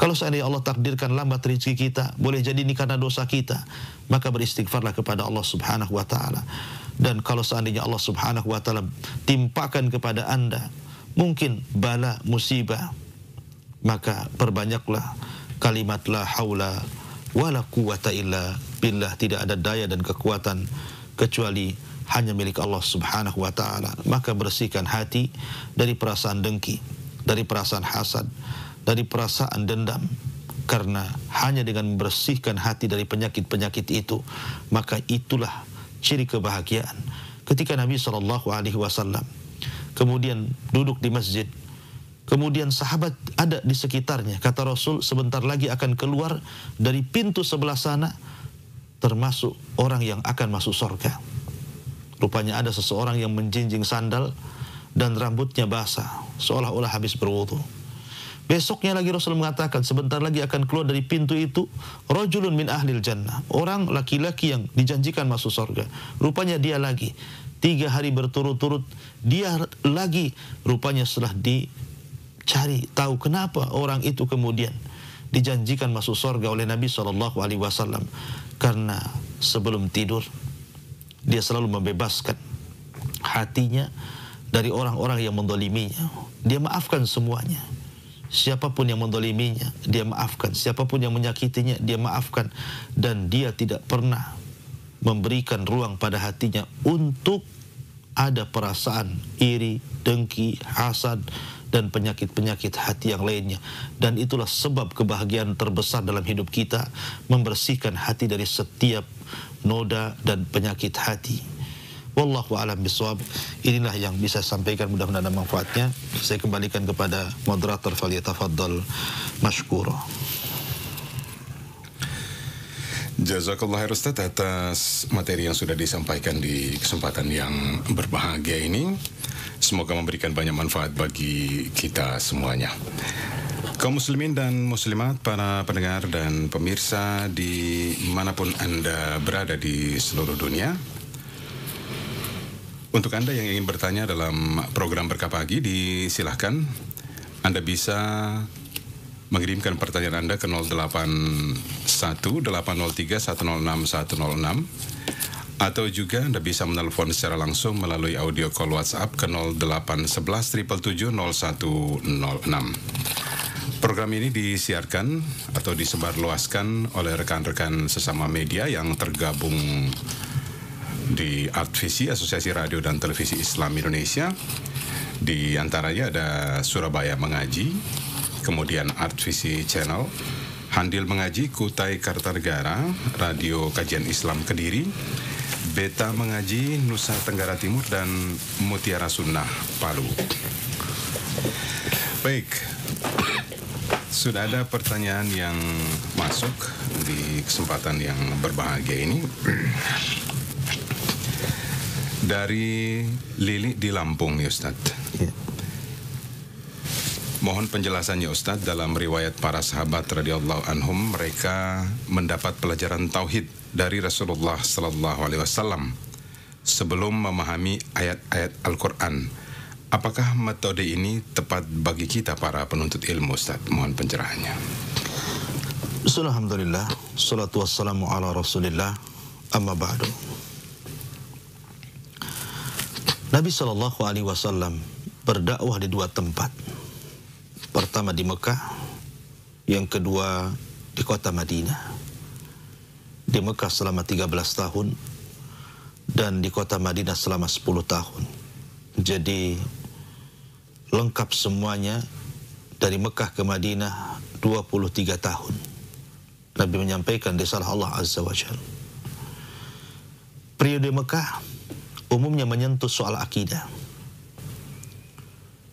Kalau seandainya Allah takdirkan lambat rezeki kita, boleh jadi ini karena dosa kita, maka beristighfarlah kepada Allah Subhanahu wa taala. Dan kalau seandainya Allah Subhanahu wa taala timpakan kepada Anda mungkin bala musibah, maka perbanyaklah kalimat la haula wala quwata illa billah. Tidak ada daya dan kekuatan kecuali hanya milik Allah Subhanahu wa taala. Maka bersihkan hati dari perasaan dengki, dari perasaan hasad, dari perasaan dendam. Karena hanya dengan membersihkan hati dari penyakit-penyakit itu, maka itulah ciri kebahagiaan. Ketika Nabi SAW kemudian duduk di masjid, kemudian sahabat ada di sekitarnya, kata Rasul, sebentar lagi akan keluar dari pintu sebelah sana termasuk orang yang akan masuk surga. Rupanya ada seseorang yang menjinjing sandal dan rambutnya basah, seolah-olah habis berwudu. Besoknya lagi Rasul mengatakan, sebentar lagi akan keluar dari pintu itu rajulun min ahlil jannah, orang laki-laki yang dijanjikan masuk surga. Rupanya dia lagi 3 hari berturut-turut, dia lagi. Rupanya setelah dicari tahu kenapa orang itu kemudian dijanjikan masuk surga oleh Nabi SAW, karena sebelum tidur dia selalu membebaskan hatinya dari orang-orang yang mendoliminya. Dia maafkan semuanya. Siapapun yang mendoliminya, dia maafkan. Siapapun yang menyakitinya, dia maafkan. Dan dia tidak pernah memberikan ruang pada hatinya untuk ada perasaan iri, dengki, hasad, dan penyakit-penyakit hati yang lainnya. Dan itulah sebab kebahagiaan terbesar dalam hidup kita, membersihkan hati dari setiap noda dan penyakit hati. Wallahu a'lam bishawab. Inilah yang bisa saya sampaikan, mudah-mudahan ada manfaatnya. Saya kembalikan kepada moderator, falyatafaddal mashkura. Jazakallah khair Ustaz atas materi yang sudah disampaikan di kesempatan yang berbahagia ini. Semoga memberikan banyak manfaat bagi kita semuanya. Kaum muslimin dan muslimat, para pendengar dan pemirsa dimanapun Anda berada di seluruh dunia. Untuk Anda yang ingin bertanya dalam program Berkah Pagi, disilahkan Anda bisa mengirimkan pertanyaan Anda ke 081-803-106-106, atau juga Anda bisa menelpon secara langsung melalui audio call WhatsApp ke 0811-777-0106. Program ini disiarkan atau disebarluaskan oleh rekan-rekan sesama media yang tergabung di Artvisi, Asosiasi Radio dan Televisi Islam Indonesia. Di antaranya ada Surabaya Mengaji, kemudian Artvisi Channel, Handil Mengaji, Kutai Kartanegara, Radio Kajian Islam Kediri, Beta Mengaji Nusa Tenggara Timur, dan Mutiara Sunnah Palu. Baik, sudah ada pertanyaan yang masuk di kesempatan yang berbahagia ini. Dari Lili di Lampung nih Ustadz. Mohon penjelasannya Ustadz, dalam riwayat para sahabat radhiyallahu anhum, mereka mendapat pelajaran tauhid dari Rasulullah sallallahu alaihi wasallam sebelum memahami ayat-ayat Al-Qur'an. Apakah metode ini tepat bagi kita para penuntut ilmu Ustadz? Mohon pencerahannya. Alhamdulillah, salatu wassalamu ala Rasulillah, amma ba'du. Nabi SAW berdakwah di 2 tempat. Pertama di Mekah, yang kedua di kota Madinah. Di Mekah selama 13 tahun dan di kota Madinah selama 10 tahun. Jadi lengkap semuanya, dari Mekah ke Madinah 23 tahun. Nabi menyampaikan risalah Allah Azza wa Jalla. Periode Mekah umumnya menyentuh soal akidah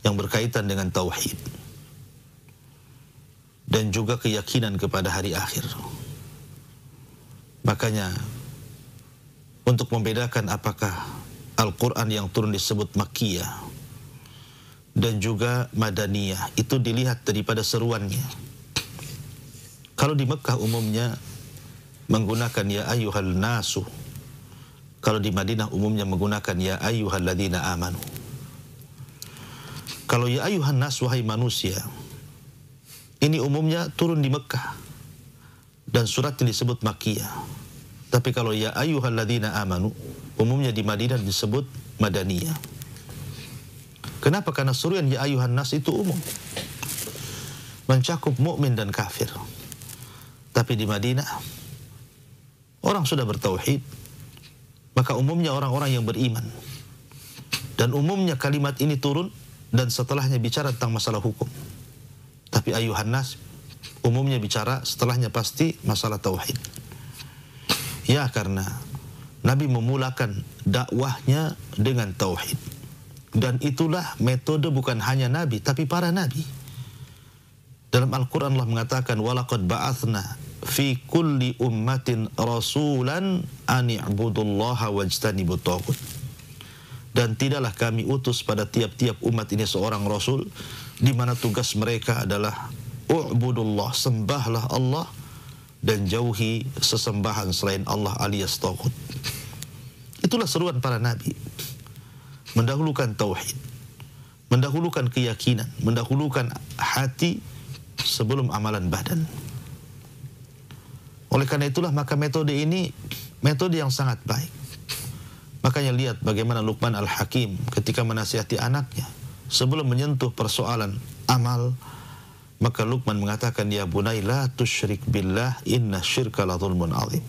yang berkaitan dengan tauhid dan juga keyakinan kepada hari akhir. Makanya untuk membedakan apakah Al-Quran yang turun disebut Makkiyah dan juga Madaniyah, itu dilihat daripada seruannya. Kalau di Mekah umumnya menggunakan ya ayyuhal nasu, kalau di Madinah umumnya menggunakan ya ayyuhalladzina amanu. Kalau ya ayyuhan nas, wahai manusia, ini umumnya turun di Mekah dan surat ini disebut Makkiyah. Tapi kalau ya ayyuhalladzina amanu, umumnya di Madinah disebut Madaniyah. Kenapa? Karena suruhan ya ayyuhan nas itu umum, mencakup mukmin dan kafir. Tapi di Madinah orang sudah bertauhid, maka umumnya orang-orang yang beriman. Dan umumnya kalimat ini turun dan setelahnya bicara tentang masalah hukum. Tapi ayyuhan nas umumnya bicara setelahnya pasti masalah tauhid. Ya, karena Nabi memulakan dakwahnya dengan tauhid. Dan itulah metode bukan hanya Nabi, tapi para Nabi. Dalam Al-Quran Allah mengatakan, وَلَقَدْ بَعَثْنَا فِي كُلِّ أُمَّةٍ رَسُولًا أَنِ اعْبُدُوا اللَّهَ وَاجْتَنِبُوا الطَّاغُوتَ. Dan tidaklah kami utus pada tiap-tiap umat ini seorang Rasul, di mana tugas mereka adalah u'budullah, sembahlah Allah, dan jauhi sesembahan selain Allah alias taghut. Itulah seruan para nabi. Mendahulukan tauhid, mendahulukan keyakinan, mendahulukan hati sebelum amalan badan. Oleh karena itulah maka metode ini metode yang sangat baik. Makanya lihat bagaimana Luqman Al-Hakim ketika menasihati anaknya sebelum menyentuh persoalan amal, maka Luqman mengatakan, ya bunai la tusyrik billah inna syirka la zulmun azim.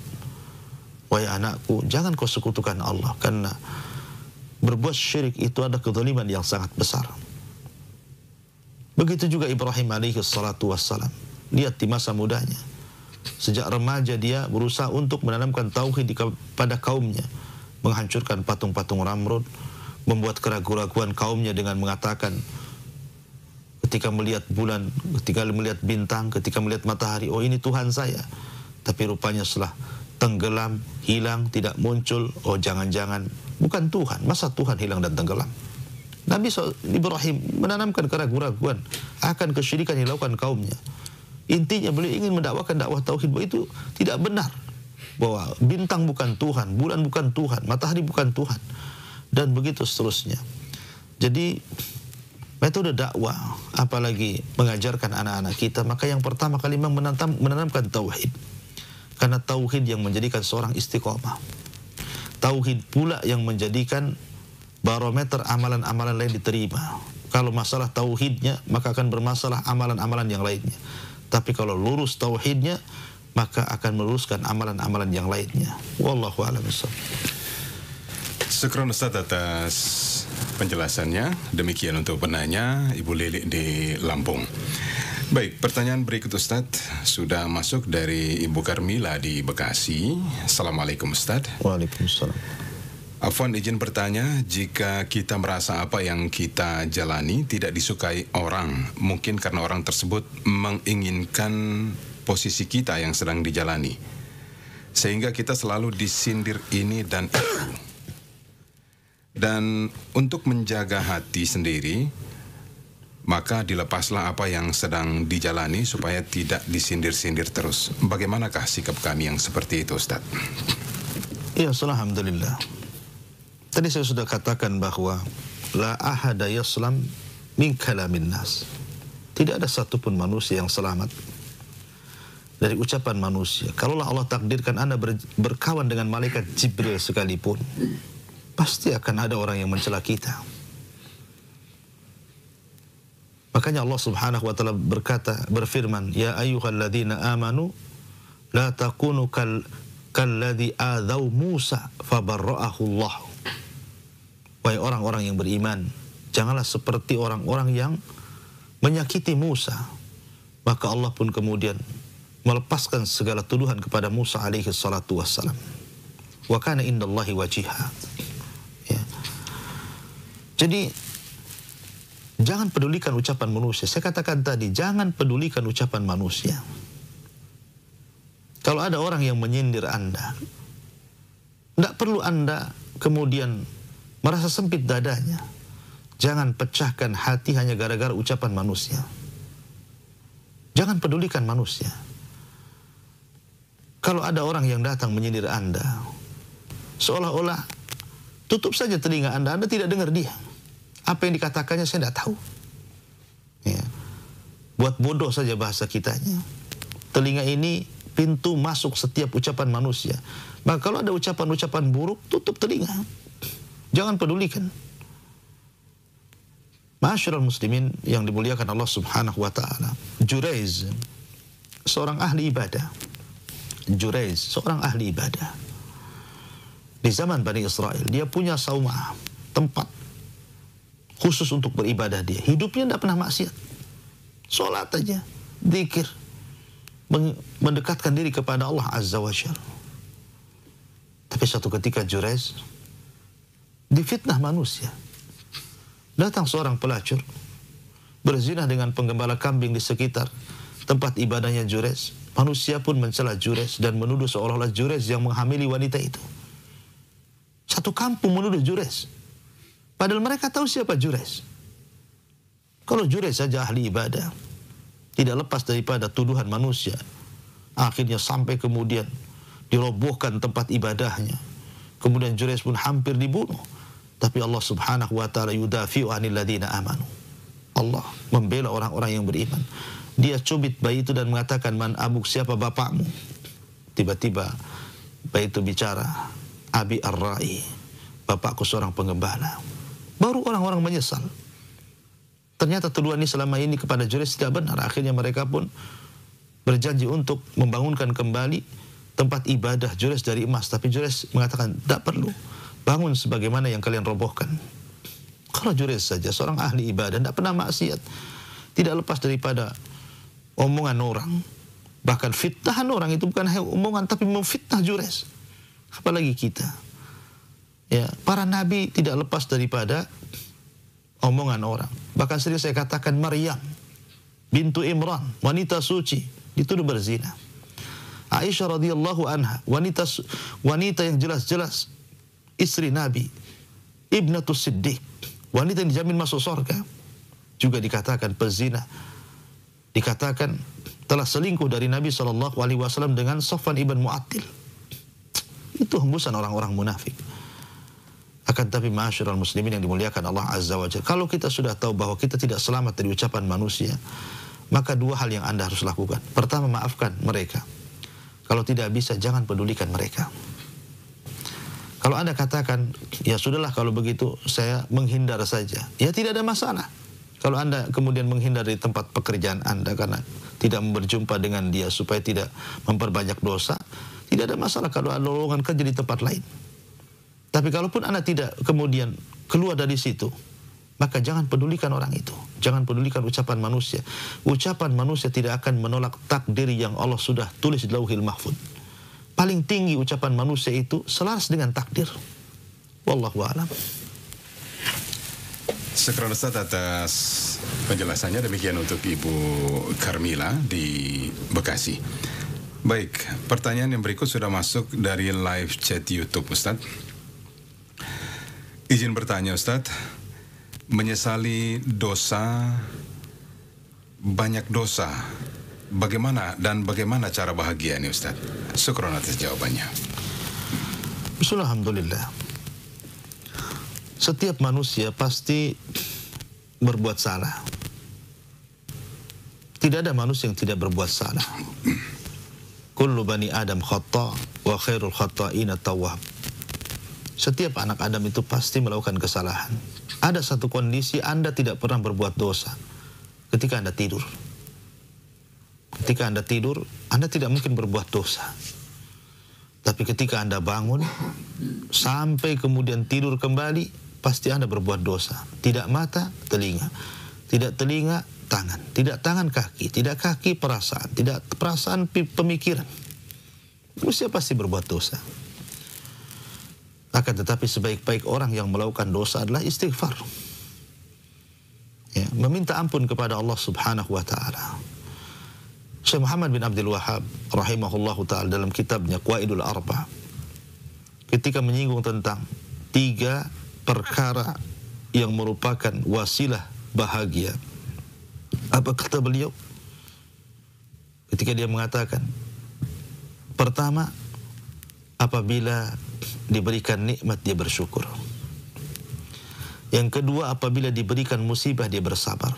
Wahai anakku, jangan kau sekutukan Allah, karena berbuat syirik itu ada kezaliman yang sangat besar. Begitu juga Ibrahim alaihi salatu wassalam. Lihat di masa mudanya, sejak remaja dia berusaha untuk menanamkan tauhid pada kaumnya, menghancurkan patung-patung Namrud, membuat keraguan-keraguan kaumnya dengan mengatakan, ketika melihat bulan, ketika melihat bintang, ketika melihat matahari, oh ini Tuhan saya. Tapi rupanya setelah tenggelam, hilang, tidak muncul, oh jangan-jangan bukan Tuhan. Masa Tuhan hilang dan tenggelam? Nabi Ibrahim menanamkan keraguan-keraguan akan kesyirikan yang dilakukan kaumnya. Intinya beliau ingin mendakwakan dakwah tauhid bahwa itu tidak benar, bahwa bintang bukan Tuhan, bulan bukan Tuhan, matahari bukan Tuhan, dan begitu seterusnya. Jadi metode dakwah, apalagi mengajarkan anak-anak kita, maka yang pertama kali menanamkan tauhid. Karena tauhid yang menjadikan seorang istiqomah. Tauhid pula yang menjadikan barometer amalan-amalan lain diterima. Kalau masalah tauhidnya, maka akan bermasalah amalan-amalan yang lainnya. Tapi kalau lurus tauhidnya, maka akan meluruskan amalan-amalan yang lainnya. Wallahu a'lam bishawab. Syukran Ustaz atas penjelasannya. Demikian untuk penanya Ibu Lili di Lampung. Baik, pertanyaan berikut Ustaz sudah masuk dari Ibu Karmila di Bekasi. Assalamualaikum Ustaz. Waalaikumsalam. Afwan, izin bertanya, jika kita merasa apa yang kita jalani tidak disukai orang, mungkin karena orang tersebut menginginkan posisi kita yang sedang dijalani, sehingga kita selalu disindir ini dan itu. Dan untuk menjaga hati sendiri, maka dilepaslah apa yang sedang dijalani supaya tidak disindir-sindir terus. Bagaimanakah sikap kami yang seperti itu, Ustaz? Ya, alhamdulillah. Tadi saya sudah katakan bahwa la ahada yaslam min kalamin nas. Tidak ada satupun manusia yang selamat dari ucapan manusia. Kalaulah Allah takdirkan Anda berkawan dengan malaikat Jibril sekalipun, pasti akan ada orang yang mencela kita. Makanya Allah Subhanahu wa taala berfirman, ya ayyuhalladzina amanu la takunu kalladzi adzau Musa fabarra'ahu Allah. Wahai orang-orang yang beriman, janganlah seperti orang-orang yang menyakiti Musa. Maka Allah pun kemudian melepaskan segala tuduhan kepada Musa alaihi salatu wassalam. Wa kana indallahi wajiha. Ya. Jadi jangan pedulikan ucapan manusia. Saya katakan tadi, jangan pedulikan ucapan manusia. Kalau ada orang yang menyindir Anda, tidak perlu Anda kemudian merasa sempit dadanya. Jangan pecahkan hati hanya gara-gara ucapan manusia. Jangan pedulikan manusia. Kalau ada orang yang datang menyindir Anda, seolah-olah tutup saja telinga Anda tidak dengar dia. Apa yang dikatakannya saya tidak tahu. Ya. buat bodoh saja bahasa kitanya. Telinga ini pintu masuk setiap ucapan manusia. Maka kalau ada ucapan-ucapan buruk, tutup telinga. Jangan pedulikan. Ma'asyiral muslimin yang dimuliakan Allah Subhanahu wa taala. Juraiz, seorang ahli ibadah. Juraiz, seorang ahli ibadah. Di zaman Bani Israel, dia punya saumah, tempat khusus untuk beribadah dia. Hidupnya tidak pernah maksiat. Sholat aja, zikir, mendekatkan diri kepada Allah Azza wa Jalla. Tapi satu ketika Juraiz difitnah manusia. Datang seorang pelacur, berzina dengan penggembala kambing di sekitar tempat ibadahnya Juraiz. Manusia pun mencela Juraiz dan menuduh seolah-olah Juraiz yang menghamili wanita itu. Satu kampung menuduh Juraiz. Padahal mereka tahu siapa Juraiz. Kalau Juraiz saja ahli ibadah, tidak lepas daripada tuduhan manusia. Akhirnya sampai kemudian dirobohkan tempat ibadahnya. Kemudian Juraiz pun hampir dibunuh. Tapi Allah Subhanahu wa taala yudafi'u 'anil ladzina amanu. Allah membela orang-orang yang beriman. Dia cubit bayi itu dan mengatakan, "Man abuk, siapa bapakmu?" Tiba-tiba bayi itu bicara, "Abi ar-ra'i, bapakku seorang penggembala." Baru orang-orang menyesal. Ternyata tuduhan ini selama ini kepada Juraiz tidak benar. Akhirnya mereka pun berjanji untuk membangunkan kembali tempat ibadah Juraiz dari emas. Tapi Juraiz mengatakan, tidak perlu. Bangun sebagaimana yang kalian robohkan. Kalau Juraiz saja seorang ahli ibadah, tidak pernah maksiat, tidak lepas daripada omongan orang. Bahkan fitnahan orang itu bukan hanya omongan, tapi memfitnah Juraiz. Apalagi kita. Ya, para nabi tidak lepas daripada omongan orang. Bahkan sering saya katakan Maryam bintu Imran, wanita suci, dituduh berzina. Aisyah radhiyallahu anha, wanita yang jelas-jelas istri Nabi, Ibnatus Siddiq, wanita yang dijamin masuk surga, juga dikatakan pezina. Dikatakan telah selingkuh dari Nabi SAW dengan Safwan ibn Mu'attil. Itu hembusan orang-orang munafik. Akan tapi ma'asyiral muslimin yang dimuliakan Allah Azza wa Jalla, kalau kita sudah tahu bahwa kita tidak selamat dari ucapan manusia, maka dua hal yang Anda harus lakukan. Pertama, maafkan mereka. Kalau tidak bisa, jangan pedulikan mereka. Kalau Anda katakan, ya sudahlah kalau begitu saya menghindar saja, ya tidak ada masalah. Kalau Anda kemudian menghindar dari tempat pekerjaan Anda karena tidak berjumpa dengan dia supaya tidak memperbanyak dosa, tidak ada masalah kalau ada lowongan kerja di tempat lain. Tapi kalaupun Anda tidak kemudian keluar dari situ, maka jangan pedulikan orang itu. Jangan pedulikan ucapan manusia. Ucapan manusia tidak akan menolak takdir yang Allah sudah tulis di Lauhil Mahfuz. Paling tinggi ucapan manusia itu selaras dengan takdir. Wallahu a'lam. Syukran Ustaz atas penjelasannya. Demikian untuk Ibu Karmila di Bekasi. Baik, pertanyaan yang berikut sudah masuk dari live chat YouTube Ustaz. Izin bertanya Ustaz, menyesali dosa, banyak dosa, bagaimana bagaimana cara bahagia ini Ustaz? Syukron atas jawabannya. Alhamdulillah. Setiap manusia pasti berbuat salah. Tidak ada manusia yang tidak berbuat salah. Kullu bani Adam khata' wa khairul khata'ina tawwab. Setiap anak Adam itu pasti melakukan kesalahan. Ada satu kondisi Anda tidak pernah berbuat dosa. Ketika Anda tidur. Ketika Anda tidur, Anda tidak mungkin berbuat dosa. Tapi ketika Anda bangun, sampai kemudian tidur kembali, pasti Anda berbuat dosa. Tidak mata, telinga. Tidak telinga, tangan. Tidak tangan, kaki. Tidak kaki, perasaan. Tidak perasaan, pemikiran. Manusia pasti berbuat dosa. Akan tetapi sebaik-baik orang yang melakukan dosa adalah istighfar. Ya, meminta ampun kepada Allah Subhanahu wa taala. Syekh Muhammad bin Abdul Wahhab rahimahullahu taala dalam kitabnya Qawaidul Arba, ketika menyinggung tentang 3 perkara yang merupakan wasilah bahagia, apa kata beliau? Ketika dia mengatakan, pertama, apabila diberikan nikmat dia bersyukur. Yang kedua, apabila diberikan musibah dia bersabar.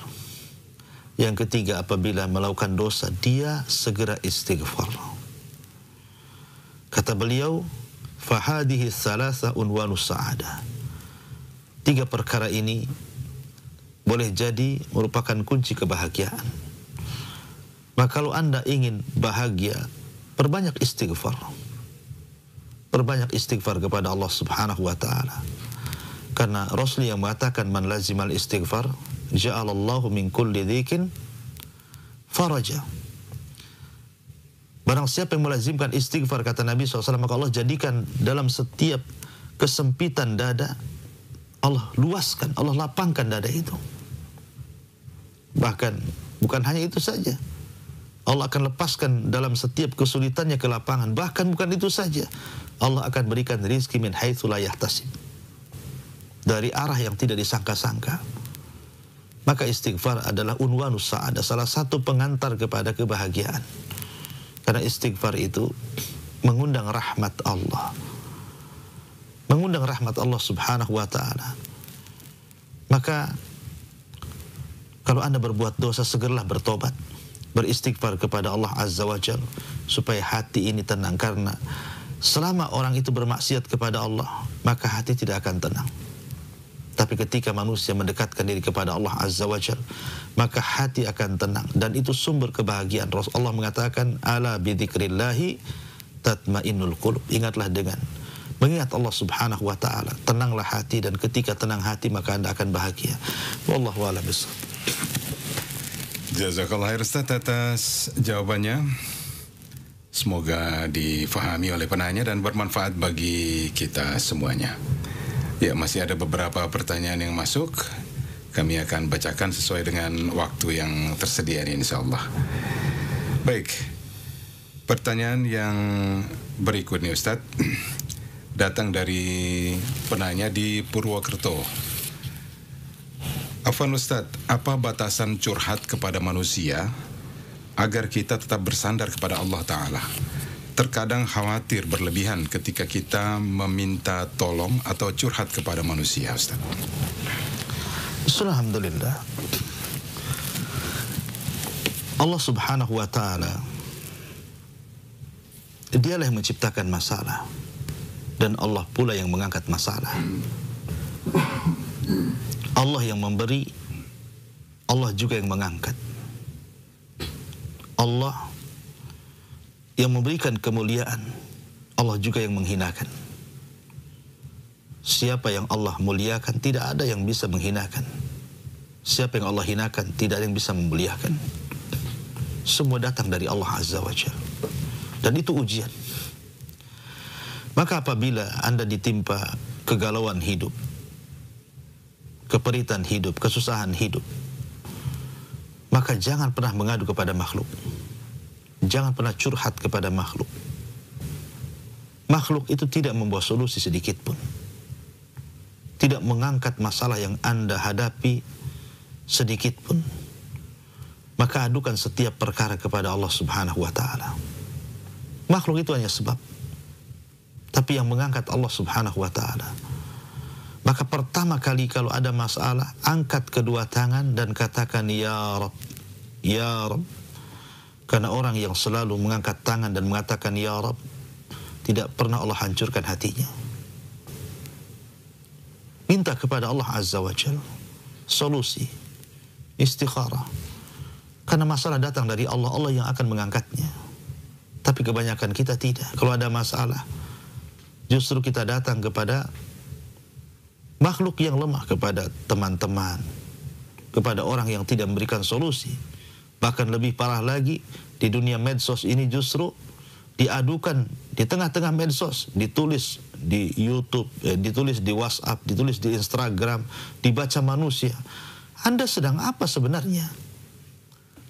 Yang ketiga, apabila melakukan dosa, dia segera istighfar. Kata beliau, fahadihi thalatha unwanus sa'adah. 3 perkara ini boleh jadi merupakan kunci kebahagiaan. Maka kalau Anda ingin bahagia, perbanyak istighfar. Perbanyak istighfar kepada Allah Subhanahu wa taala. Karena Rasul yang mengatakan man lazimal istighfar ja'alallahu min kulli dhikin faraja. Barang siapa yang melazimkan istighfar, kata Nabi SAW, maka Allah jadikan dalam setiap kesempitan dada, Allah luaskan, Allah lapangkan dada itu. Bahkan bukan hanya itu saja, Allah akan lepaskan dalam setiap kesulitannya kelapangan. Bahkan bukan itu saja, Allah akan berikan rizki min haitsu la yahtasib, dari arah yang tidak disangka-sangka. Maka istighfar adalah unwanus sa'adah, salah satu pengantar kepada kebahagiaan. Karena istighfar itu mengundang rahmat Allah, mengundang rahmat Allah Subhanahu wa ta'ala. Maka kalau Anda berbuat dosa, segeralah bertobat, beristighfar kepada Allah Azza wa Jalla, supaya hati ini tenang. Karena selama orang itu bermaksiat kepada Allah, maka hati tidak akan tenang. Tapi ketika manusia mendekatkan diri kepada Allah Azza wa Jalla, maka hati akan tenang. Dan itu sumber kebahagiaan. Rasulullah mengatakan, ala bidzikrillahi tatmainnul qulub. Ingatlah dengan mengingat Allah Subhanahu wa ta'ala, tenanglah hati. Dan ketika tenang hati, maka Anda akan bahagia. Wallahu a'lam bishawab. Jazakallah khair Ustaz atas jawabannya. Semoga difahami oleh penanya dan bermanfaat bagi kita semuanya. Ya, masih ada beberapa pertanyaan yang masuk. Kami akan bacakan sesuai dengan waktu yang tersedia ini, insyaallah. Baik, pertanyaan yang berikut nih Ustadz, datang dari penanya di Purwokerto. Afwan Ustadz, apa batasan curhat kepada manusia agar kita tetap bersandar kepada Allah Ta'ala? Terkadang khawatir berlebihan ketika kita meminta tolong atau curhat kepada manusia, Ustaz. Alhamdulillah, Allah Subhanahu wa ta'ala, dialah yang menciptakan masalah, dan Allah pula yang mengangkat masalah. Allah yang memberi, Allah juga yang mengangkat. Allah yang memberikan kemuliaan, Allah juga yang menghinakan. Siapa yang Allah muliakan, tidak ada yang bisa menghinakan. Siapa yang Allah hinakan, tidak ada yang bisa memuliakan. Semua datang dari Allah Azza wa Jalla. Dan itu ujian. Maka apabila Anda ditimpa kegalauan hidup, keperitan hidup, kesusahan hidup, maka jangan pernah mengadu kepada makhluk. Jangan pernah curhat kepada makhluk. Makhluk itu tidak membawa solusi sedikit pun. Tidak mengangkat masalah yang Anda hadapi sedikit pun. Maka adukan setiap perkara kepada Allah Subhanahu wa ta'ala. Makhluk itu hanya sebab. Tapi yang mengangkat Allah Subhanahu wa ta'ala. Maka pertama kali kalau ada masalah, angkat kedua tangan dan katakan, Ya Rabb, Ya Rabb. Karena orang yang selalu mengangkat tangan dan mengatakan Ya Rabb, tidak pernah Allah hancurkan hatinya. Minta kepada Allah Azza wa Jalla solusi, istikharah. Karena masalah datang dari Allah, Allah yang akan mengangkatnya. Tapi kebanyakan kita tidak. Kalau ada masalah, justru kita datang kepada makhluk yang lemah, kepada teman-teman, kepada orang yang tidak memberikan solusi. Bahkan lebih parah lagi, di dunia medsos ini justru diadukan di tengah-tengah medsos, ditulis di YouTube, ditulis di WhatsApp, ditulis di Instagram, dibaca manusia. Anda sedang apa sebenarnya?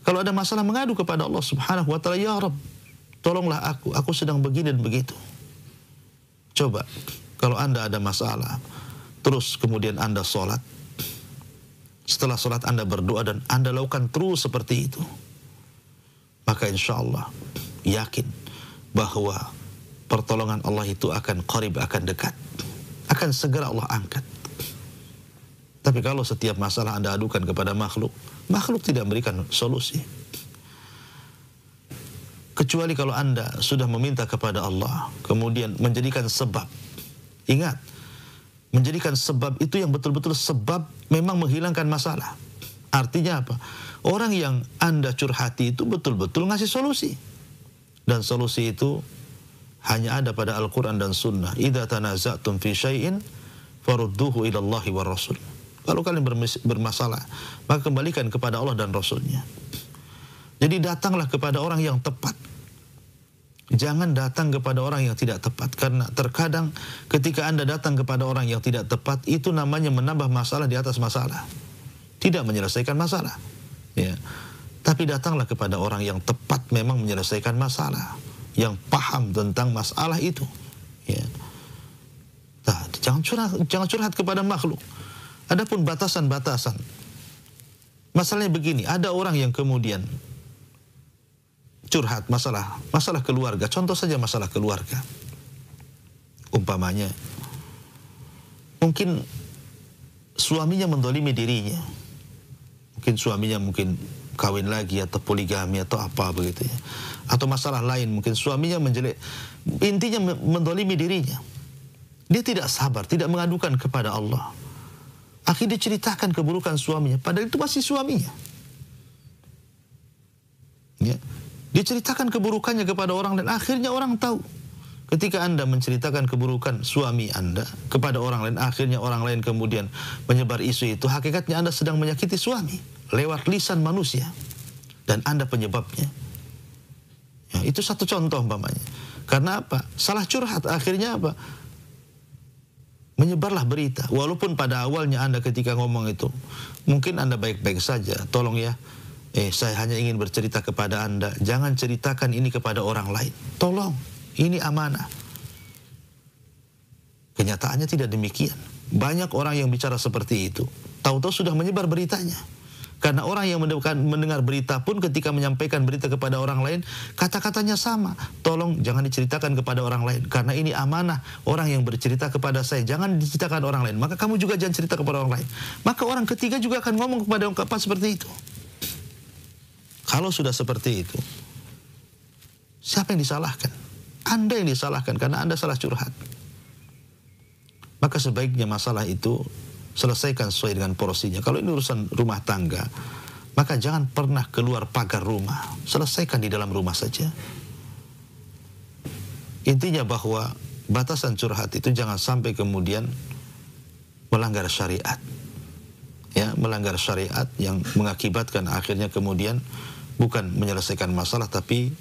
Kalau ada masalah, mengadu kepada Allah Subhanahu wa ta'ala, Ya Rabb, tolonglah aku sedang begini dan begitu. Coba, kalau Anda ada masalah, terus kemudian Anda sholat, setelah sholat Anda berdoa dan Anda lakukan terus seperti itu, maka insya Allah yakin bahwa pertolongan Allah itu akan qarib, akan dekat, akan segera Allah angkat. Tapi kalau setiap masalah Anda adukan kepada makhluk, makhluk tidak memberikan solusi. Kecuali kalau Anda sudah meminta kepada Allah, kemudian menjadikan sebab. Ingat, menjadikan sebab itu yang betul-betul sebab memang menghilangkan masalah. Artinya apa? Orang yang Anda curhati itu betul-betul ngasih solusi. Dan solusi itu hanya ada pada Al-Quran dan Sunnah. Idza tanaza'tum fi syai'in farudduhu ila Allahi wa Rasul. Kalau kalian bermasalah, maka kembalikan kepada Allah dan Rasulnya. Jadi datanglah kepada orang yang tepat. Jangan datang kepada orang yang tidak tepat. Karena terkadang ketika Anda datang kepada orang yang tidak tepat, itu namanya menambah masalah di atas masalah. Tidak menyelesaikan masalah. Ya. Tapi datanglah kepada orang yang tepat memang menyelesaikan masalah. Yang paham tentang masalah itu. Ya. Nah, jangan curhat kepada makhluk. Adapun batasan-batasan. Masalahnya begini, ada orang yang kemudian curhat masalah keluarga. Contoh saja masalah keluarga. Umpamanya, mungkin suaminya mendolimi dirinya. Mungkin suaminya kawin lagi atau poligami atau apa begitu ya. Atau masalah lain, mungkin suaminya menjelek. Intinya mendolimi dirinya. Dia tidak sabar, tidak mengadukan kepada Allah. Akhirnya diceritakan keburukan suaminya, padahal itu masih suaminya. Ya. Diceritakan keburukannya kepada orang lain, akhirnya orang tahu. Ketika Anda menceritakan keburukan suami Anda kepada orang lain, akhirnya orang lain kemudian menyebar isu itu, hakikatnya Anda sedang menyakiti suami lewat lisan manusia. Dan Anda penyebabnya. Ya, itu satu contoh umpamanya. Karena apa? Salah curhat, akhirnya apa? Menyebarlah berita. Walaupun pada awalnya Anda ketika ngomong itu, mungkin Anda baik-baik saja. Tolong ya, saya hanya ingin bercerita kepada Anda. Jangan ceritakan ini kepada orang lain. Tolong, ini amanah. Kenyataannya tidak demikian. Banyak orang yang bicara seperti itu. Tahu-tahu sudah menyebar beritanya. Karena orang yang mendengar berita pun ketika menyampaikan berita kepada orang lain, kata-katanya sama. Tolong jangan diceritakan kepada orang lain. Karena ini amanah orang yang bercerita kepada saya. Jangan diceritakan orang lain. Maka kamu juga jangan cerita kepada orang lain. Maka orang ketiga juga akan ngomong kepada ungkapan seperti itu. Kalau sudah seperti itu, siapa yang disalahkan? Anda yang disalahkan karena Anda salah curhat. Maka sebaiknya masalah itu selesaikan sesuai dengan porsinya. Kalau ini urusan rumah tangga, maka jangan pernah keluar pagar rumah. Selesaikan di dalam rumah saja. Intinya bahwa batasan curhat itu jangan sampai kemudian melanggar syariat. Ya, melanggar syariat yang mengakibatkan akhirnya kemudian bukan menyelesaikan masalah tapi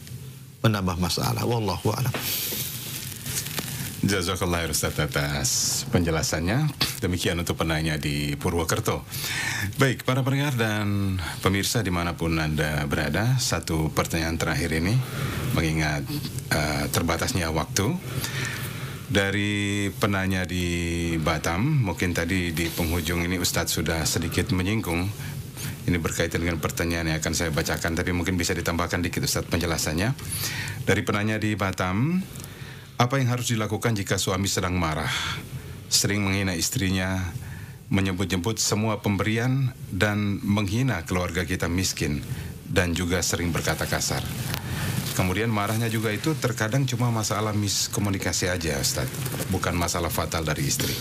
menambah masalah. Wallahu a'lam. Jazakallah Ustaz atas penjelasannya. Demikian untuk penanya di Purwokerto. Baik, para pendengar dan pemirsa dimanapun Anda berada, satu pertanyaan terakhir ini, mengingat terbatasnya waktu. Dari penanya di Batam, mungkin tadi di penghujung ini Ustadz sudah sedikit menyinggung. Ini berkaitan dengan pertanyaan yang akan saya bacakan, tapi mungkin bisa ditambahkan dikit Ustadz penjelasannya. Dari penanya di Batam, apa yang harus dilakukan jika suami sedang marah, sering menghina istrinya, menyebut-nyebut semua pemberian, dan menghina keluarga kita miskin, dan juga sering berkata kasar. Kemudian marahnya juga itu terkadang cuma masalah miskomunikasi aja Ustaz, bukan masalah fatal dari istri.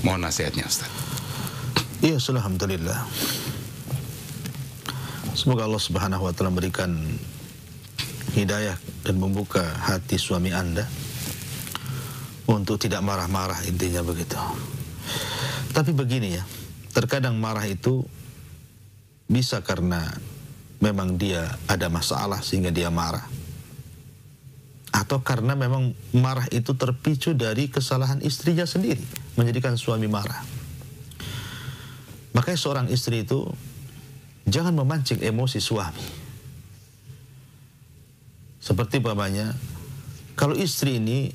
Mohon nasihatnya Ustaz. Iya, alhamdulillah. Semoga Allah Subhanahu wa taala memberikan hidayah dan membuka hati suami Anda untuk tidak marah-marah, intinya begitu. Tapi begini ya, terkadang marah itu bisa karena memang dia ada masalah sehingga dia marah. Atau karena memang marah itu terpicu dari kesalahan istrinya sendiri, menjadikan suami marah. Makanya seorang istri itu jangan memancing emosi suami. Seperti umpamanya, kalau istri ini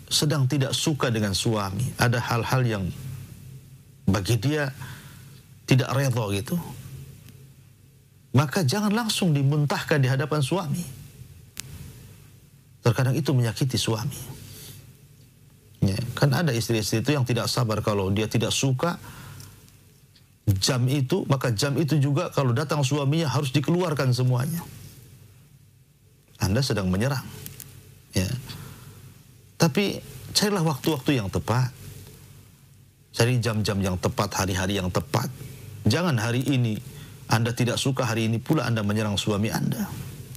sedang tidak suka dengan suami, ada hal-hal yang bagi dia tidak redha gitu, maka jangan langsung dimuntahkan di hadapan suami. Terkadang itu menyakiti suami. Ya, kan ada istri-istri itu yang tidak sabar kalau dia tidak suka, jam itu, maka jam itu juga kalau datang suaminya harus dikeluarkan semuanya. Anda sedang menyerang. Ya. Tapi carilah waktu-waktu yang tepat. Cari jam-jam yang tepat, hari-hari yang tepat. Jangan hari ini Anda tidak suka, hari ini pula Anda menyerang suami Anda.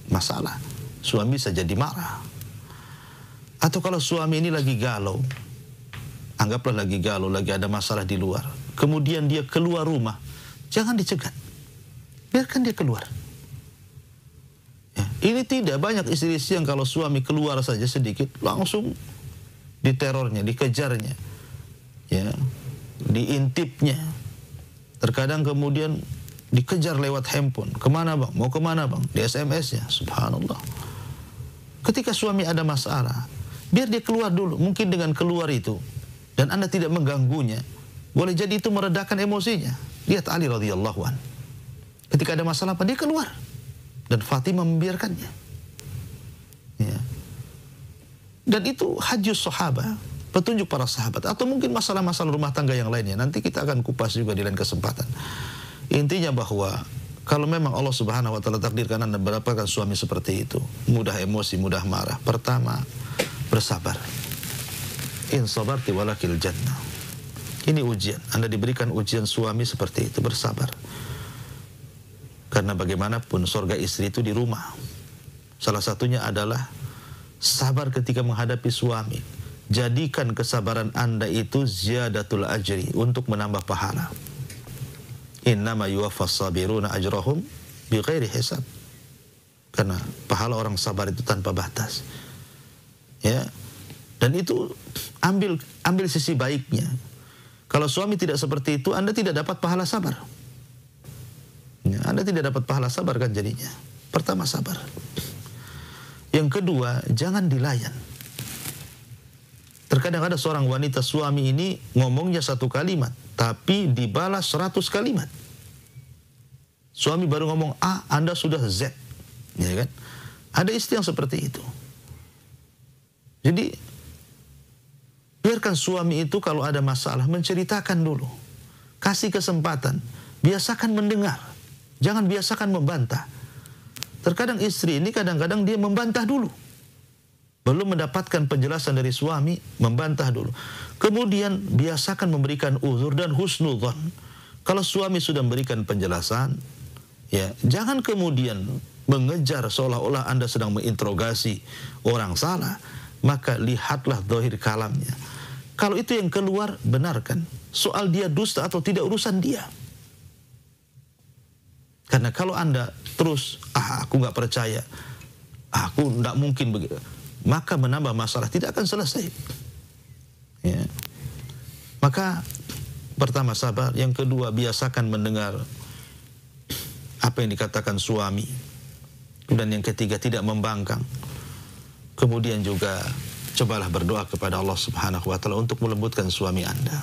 Masalah. Suami bisa jadi marah. Atau kalau suami ini lagi galau, anggaplah lagi galau, lagi ada masalah di luar. Kemudian dia keluar rumah, jangan dicegat. Biarkan dia keluar. Ya, ini tidak banyak istri-istri yang kalau suami keluar saja sedikit, langsung diterornya, dikejarnya. Ya, diintipnya. Terkadang kemudian dikejar lewat handphone. Kemana bang? Mau kemana bang? Di SMS-nya. Subhanallah. Ketika suami ada masalah, biar dia keluar dulu. Mungkin dengan keluar itu, dan Anda tidak mengganggunya, boleh jadi itu meredakan emosinya. Lihat Ali radhiyallahu an. Ketika ada masalah apa, dia keluar. Dan Fatimah membiarkannya. Ya. Dan itu hajjus sahabat, petunjuk para sahabat. Atau mungkin masalah-masalah rumah tangga yang lainnya. Nanti kita akan kupas juga di lain kesempatan. Intinya bahwa kalau memang Allah Subhanahu wa taala takdirkan Anda mendapatkan suami seperti itu, mudah emosi, mudah marah, pertama bersabar. In sabarti walakil jannah. Ini ujian. Anda diberikan ujian suami seperti itu, bersabar. Karena bagaimanapun surga istri itu di rumah. Salah satunya adalah sabar ketika menghadapi suami. Jadikan kesabaran Anda itu ziyadatul ajri, untuk menambah pahala. Innama yuwaffas sabiruna ajrahum bighairi hisab. Karena pahala orang sabar itu tanpa batas. Ya. Dan itu ambil sisi baiknya. Kalau suami tidak seperti itu, Anda tidak dapat pahala sabar. Ya, Anda tidak dapat pahala sabar kan jadinya. Pertama sabar. Yang kedua, jangan dilayan. Terkadang ada seorang wanita, suami ini ngomongnya satu kalimat, tapi dibalas 100 kalimat. Suami baru ngomong A, Anda sudah Z. Ya kan? Ada istri yang seperti itu. Jadi biarkan suami itu kalau ada masalah menceritakan dulu. Kasih kesempatan. Biasakan mendengar. Jangan biasakan membantah. Terkadang istri ini kadang-kadang dia membantah dulu. Belum mendapatkan penjelasan dari suami, membantah dulu. Kemudian biasakan memberikan uzur dan husnudzon. Kalau suami sudah memberikan penjelasan, ya jangan kemudian mengejar seolah-olah Anda sedang menginterogasi orang salah. Maka lihatlah zahir kalamnya. Kalau itu yang keluar, benarkan. Soal dia dusta atau tidak, urusan dia. Karena kalau Anda terus, aku nggak percaya, aku nggak mungkin begitu, maka menambah masalah, tidak akan selesai. Ya. Maka pertama sabar, yang kedua biasakan mendengar apa yang dikatakan suami, dan yang ketiga tidak membangkang. Kemudian juga cobalah berdoa kepada Allah Subhanahu wa taala untuk melembutkan suami Anda.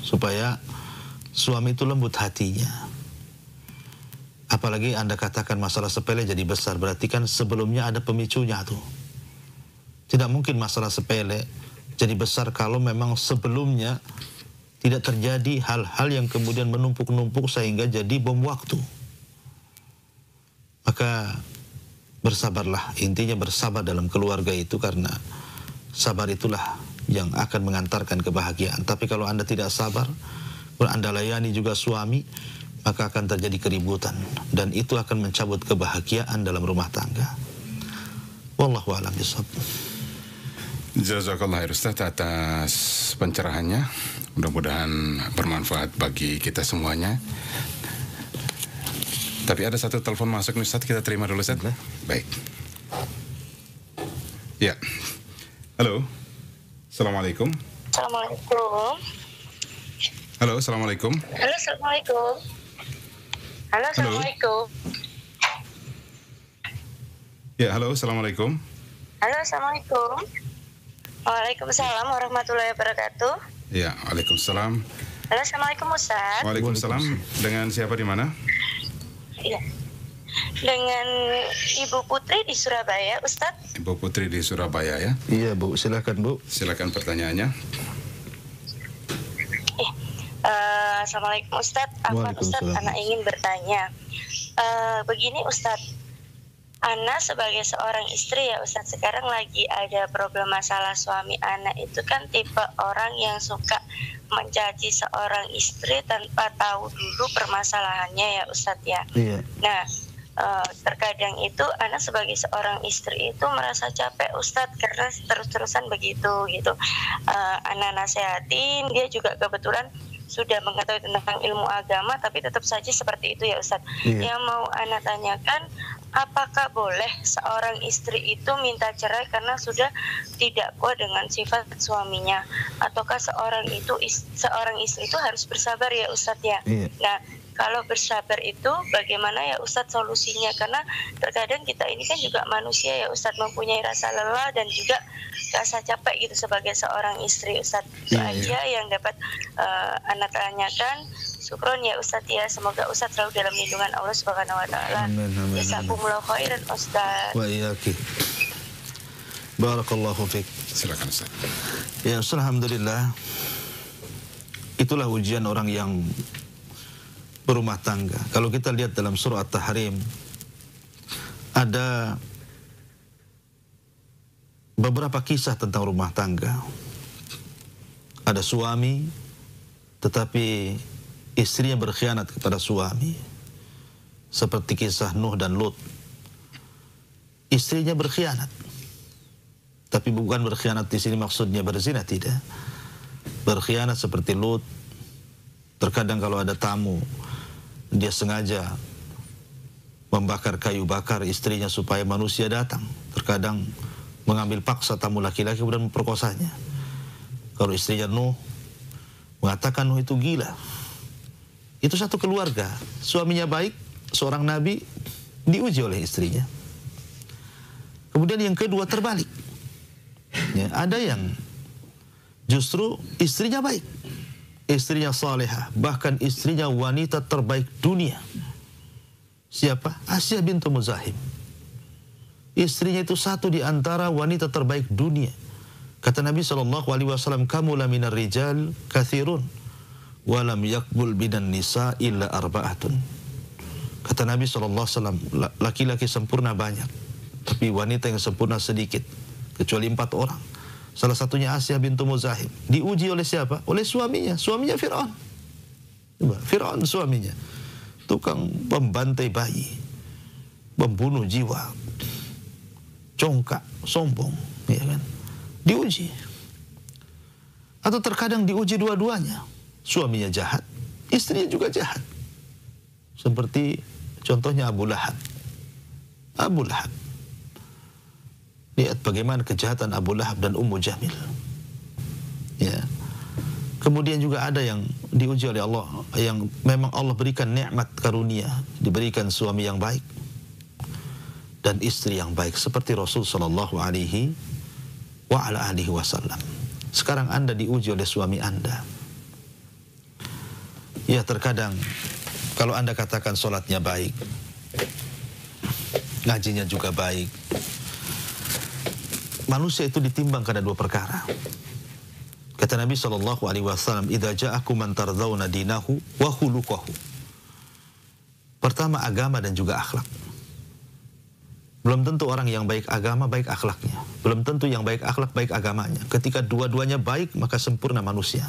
Supaya suami itu lembut hatinya. Apalagi Anda katakan masalah sepele jadi besar, berarti kan sebelumnya ada pemicunya tuh. Tidak mungkin masalah sepele jadi besar kalau memang sebelumnya tidak terjadi hal-hal yang kemudian menumpuk-numpuk sehingga jadi bom waktu. Maka bersabarlah, intinya bersabar dalam keluarga itu, karena sabar itulah yang akan mengantarkan kebahagiaan. Tapi kalau Anda tidak sabar, kalau Anda layani juga suami, maka akan terjadi keributan, dan itu akan mencabut kebahagiaan dalam rumah tangga. Wallahu a'lam bishawab. Jazakallah Ustaz atas pencerahannya. Mudah-mudahan bermanfaat bagi kita semuanya. Tapi ada satu telepon masuk nih Ustaz, kita terima dulu Ustaz. Baik. Ya. Halo. Assalamualaikum. Assalamualaikum. Halo, Assalamualaikum. Halo, Assalamualaikum. Halo, Assalamualaikum. Ya, halo, Assalamualaikum. Halo, Assalamualaikum. Waalaikumsalam warahmatullahi wabarakatuh. Ya, Waalaikumsalam. Halo, Assalamualaikum Ustaz. Waalaikumsalam. Dengan siapa di mana? Iya. Dengan Ibu Putri di Surabaya, Ustaz. Ibu Putri di Surabaya ya. Iya Bu, silakan Bu. Silakan pertanyaannya. Assalamualaikum Ustadz. Afwan Ustadz, Waalaikumsalam. anak ingin bertanya. Begini Ustadz, Ana sebagai seorang istri ya Ustadz, sekarang lagi ada problem masalah suami Ana itu kan tipe orang yang suka mencaci seorang istri tanpa tahu dulu permasalahannya ya Ustadz ya. Iya. Nah, terkadang itu Ana sebagai seorang istri itu merasa capek Ustadz karena terus-terusan begitu gitu. Ana nasehatin, dia juga kebetulan sudah mengetahui tentang ilmu agama tapi tetap saja seperti itu ya Ustadz. Iya. Yang mau Ana tanyakan, apakah boleh seorang istri itu minta cerai karena sudah tidak kuat dengan sifat suaminya, ataukah seorang istri itu harus bersabar ya Ustadz ya? Iya. Nah, kalau bersabar itu bagaimana ya Ustadz solusinya? Karena terkadang kita ini kan juga manusia ya Ustadz, mempunyai rasa lelah dan juga rasa capek gitu sebagai seorang istri Ustadz. Itu Iya, aja yang dapat Ana tanyakan. Syukron ya Ustadz ya, semoga Ustadz selalu dalam lindungan Allah Subhanahu wa taala. Amin, amin, amin. Jazakumullah khairan Ustadz. Wa iyaki. Barakallahu fiik. Silakan Ustaz. Ya, alhamdulillah. Itulah ujian orang yang berumah tangga. Kalau kita lihat dalam surah At-Tahrim, ada beberapa kisah tentang rumah tangga. Ada suami, tetapi istrinya berkhianat kepada suami. Seperti kisah Nuh dan Lut. Istrinya berkhianat. Tapi bukan berkhianat di sini maksudnya berzina, tidak. Berkhianat seperti Lut. Terkadang kalau ada tamu, dia sengaja membakar kayu bakar istrinya supaya manusia datang. Terkadang mengambil paksa tamu laki-laki kemudian memperkosanya. Kalau istrinya Nuh mengatakan Nuh itu gila. Itu satu keluarga. Suaminya baik, seorang nabi, diuji oleh istrinya. Kemudian yang kedua terbalik. Ya, ada yang justru istrinya baik. Istrinya salehah, bahkan istrinya wanita terbaik dunia. Siapa? Asy bintu Muzahim. Istrinya itu satu di antara wanita terbaik dunia. Kata Nabi SAW, kamu la minar rijal kathirun, walam yakbul bidan nisa illa arba'atun. Kata Nabi SAW, laki-laki sempurna banyak, tapi wanita yang sempurna sedikit, kecuali 4 orang. Salah satunya Asy bintu Muzahim. Diuji oleh siapa? Oleh suaminya. Suaminya Fir'aun. Fir'aun suaminya. Tukang pembantai bayi. Membunuh jiwa. Congkak, sombong. Ya kan? Diuji. Atau terkadang diuji dua-duanya. Suaminya jahat, istrinya juga jahat. Seperti contohnya Abu Lahab. Abu Lahab. Lihat bagaimana kejahatan Abu Lahab dan Ummu Jamil. Ya. Kemudian juga ada yang diuji oleh Allah, yang memang Allah berikan nikmat karunia, diberikan suami yang baik dan istri yang baik seperti Rasul sallallahu alaihi wasallam. Sekarang Anda diuji oleh suami Anda. Ya, terkadang kalau Anda katakan sholatnya baik, ngajinya juga baik, manusia itu ditimbang karena 2 perkara. Kata Nabi SAW, "Idza ja'akum man tardawna dinahu wa khuluquhu." Pertama agama dan juga akhlak. Belum tentu orang yang baik agama baik akhlaknya. Belum tentu yang baik akhlak baik agamanya. Ketika dua-duanya baik maka sempurna manusia.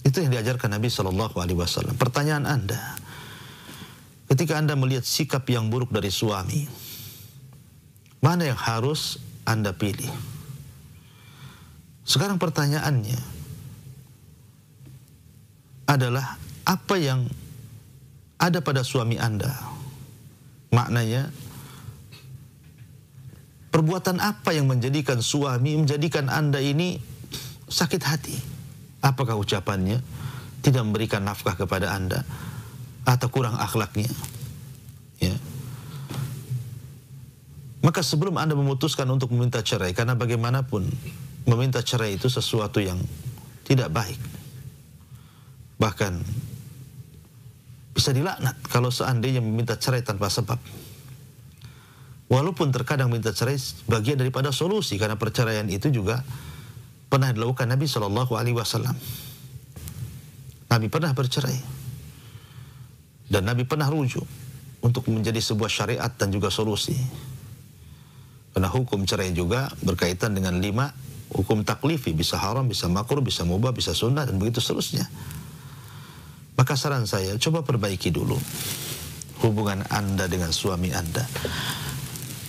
Itu yang diajarkan Nabi SAW. Pertanyaan Anda, ketika Anda melihat sikap yang buruk dari suami, mana yang harus Anda pilih? Sekarang pertanyaannya adalah apa yang ada pada suami Anda? Maknanya, perbuatan apa yang menjadikan suami, menjadikan Anda ini sakit hati? Apakah ucapannya tidak memberikan nafkah kepada Anda? Atau kurang akhlaknya? Ya. Maka sebelum Anda memutuskan untuk meminta cerai, karena bagaimanapun meminta cerai itu sesuatu yang tidak baik. Bahkan bisa dilaknat kalau seandainya meminta cerai tanpa sebab. Walaupun terkadang minta cerai bagian daripada solusi, karena perceraian itu juga pernah dilakukan Nabi SAW. Nabi pernah bercerai. Dan Nabi pernah rujuk untuk menjadi sebuah syariat dan juga solusi. Karena hukum cerai juga berkaitan dengan 5 hukum taklifi, bisa haram, bisa makruh, bisa mubah, bisa sunnah, dan begitu seterusnya. Maka saran saya, coba perbaiki dulu hubungan Anda dengan suami Anda.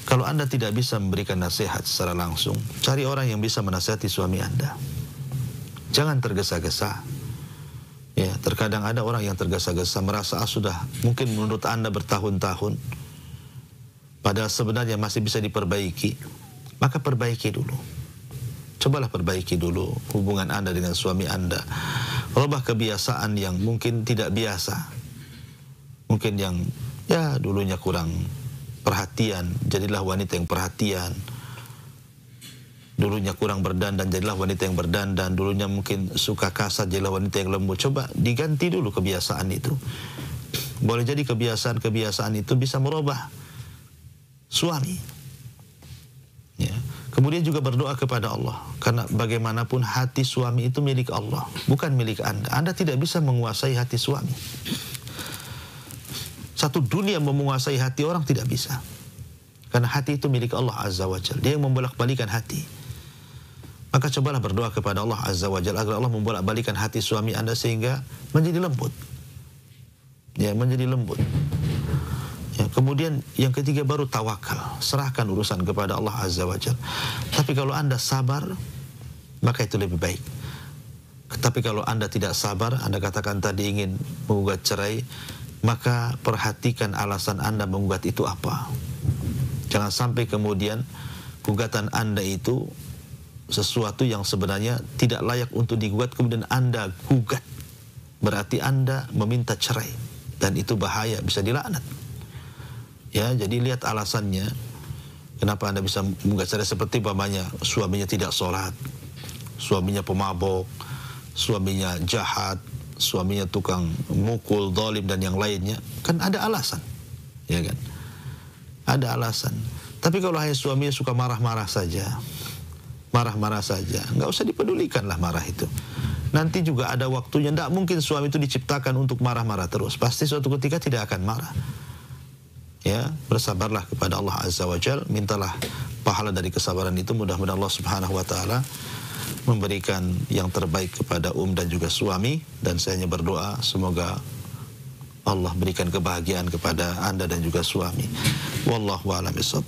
Kalau Anda tidak bisa memberikan nasihat secara langsung, cari orang yang bisa menasihati suami Anda. Jangan tergesa-gesa. Ya, terkadang ada orang yang tergesa-gesa merasa sudah mungkin menurut Anda bertahun-tahun, padahal sebenarnya masih bisa diperbaiki. Maka perbaiki dulu. Cobalah perbaiki dulu hubungan Anda dengan suami Anda. Rubah kebiasaan yang mungkin tidak biasa. Mungkin yang ya dulunya kurang perhatian, jadilah wanita yang perhatian. Dulunya kurang berdandan, jadilah wanita yang berdandan. Dulunya mungkin suka kasar, jadilah wanita yang lembut. Coba diganti dulu kebiasaan itu. Boleh jadi kebiasaan-kebiasaan itu bisa merubah suami. Ya. Kemudian juga berdoa kepada Allah. Karena bagaimanapun hati suami itu milik Allah, bukan milik Anda. Anda tidak bisa menguasai hati suami. Satu dunia menguasai hati orang tidak bisa. Karena hati itu milik Allah Azza wa Jalla. Dia yang membolak-balikan hati. Maka cobalah berdoa kepada Allah Azza wa Jalla agar Allah membolak-balikan hati suami Anda sehingga menjadi lembut. Ya, menjadi lembut. Ya, kemudian yang ketiga baru tawakal, serahkan urusan kepada Allah Azza wa Jalla. Tapi kalau Anda sabar, maka itu lebih baik. Tapi kalau Anda tidak sabar, Anda katakan tadi ingin menggugat cerai, maka perhatikan alasan Anda menggugat itu apa. Jangan sampai kemudian gugatan Anda itu sesuatu yang sebenarnya tidak layak untuk digugat, kemudian Anda gugat. Berarti Anda meminta cerai. Dan itu bahaya, bisa dilaknat. Ya, jadi lihat alasannya. Kenapa Anda bisa menggugat cerai, seperti umpamanya suaminya tidak sholat, suaminya pemabok, suaminya jahat, suaminya tukang mukul, zalim, dan yang lainnya. Kan ada alasan. Ya kan? Ada alasan. Tapi kalau hanya suaminya suka marah-marah saja, nggak usah dipedulikanlah marah itu. Nanti juga ada waktunya. Tidak mungkin suami itu diciptakan untuk marah-marah terus. Pasti suatu ketika tidak akan marah. Ya, bersabarlah kepada Allah Azza wa Jalla. Mintalah pahala dari kesabaran itu. Mudah-mudahan Allah Subhanahu wa Ta'ala memberikan yang terbaik kepada dan juga suami. Dan saya hanya berdoa semoga Allah berikan kebahagiaan kepada Anda dan juga suami. Wallahu a'lam bishawab.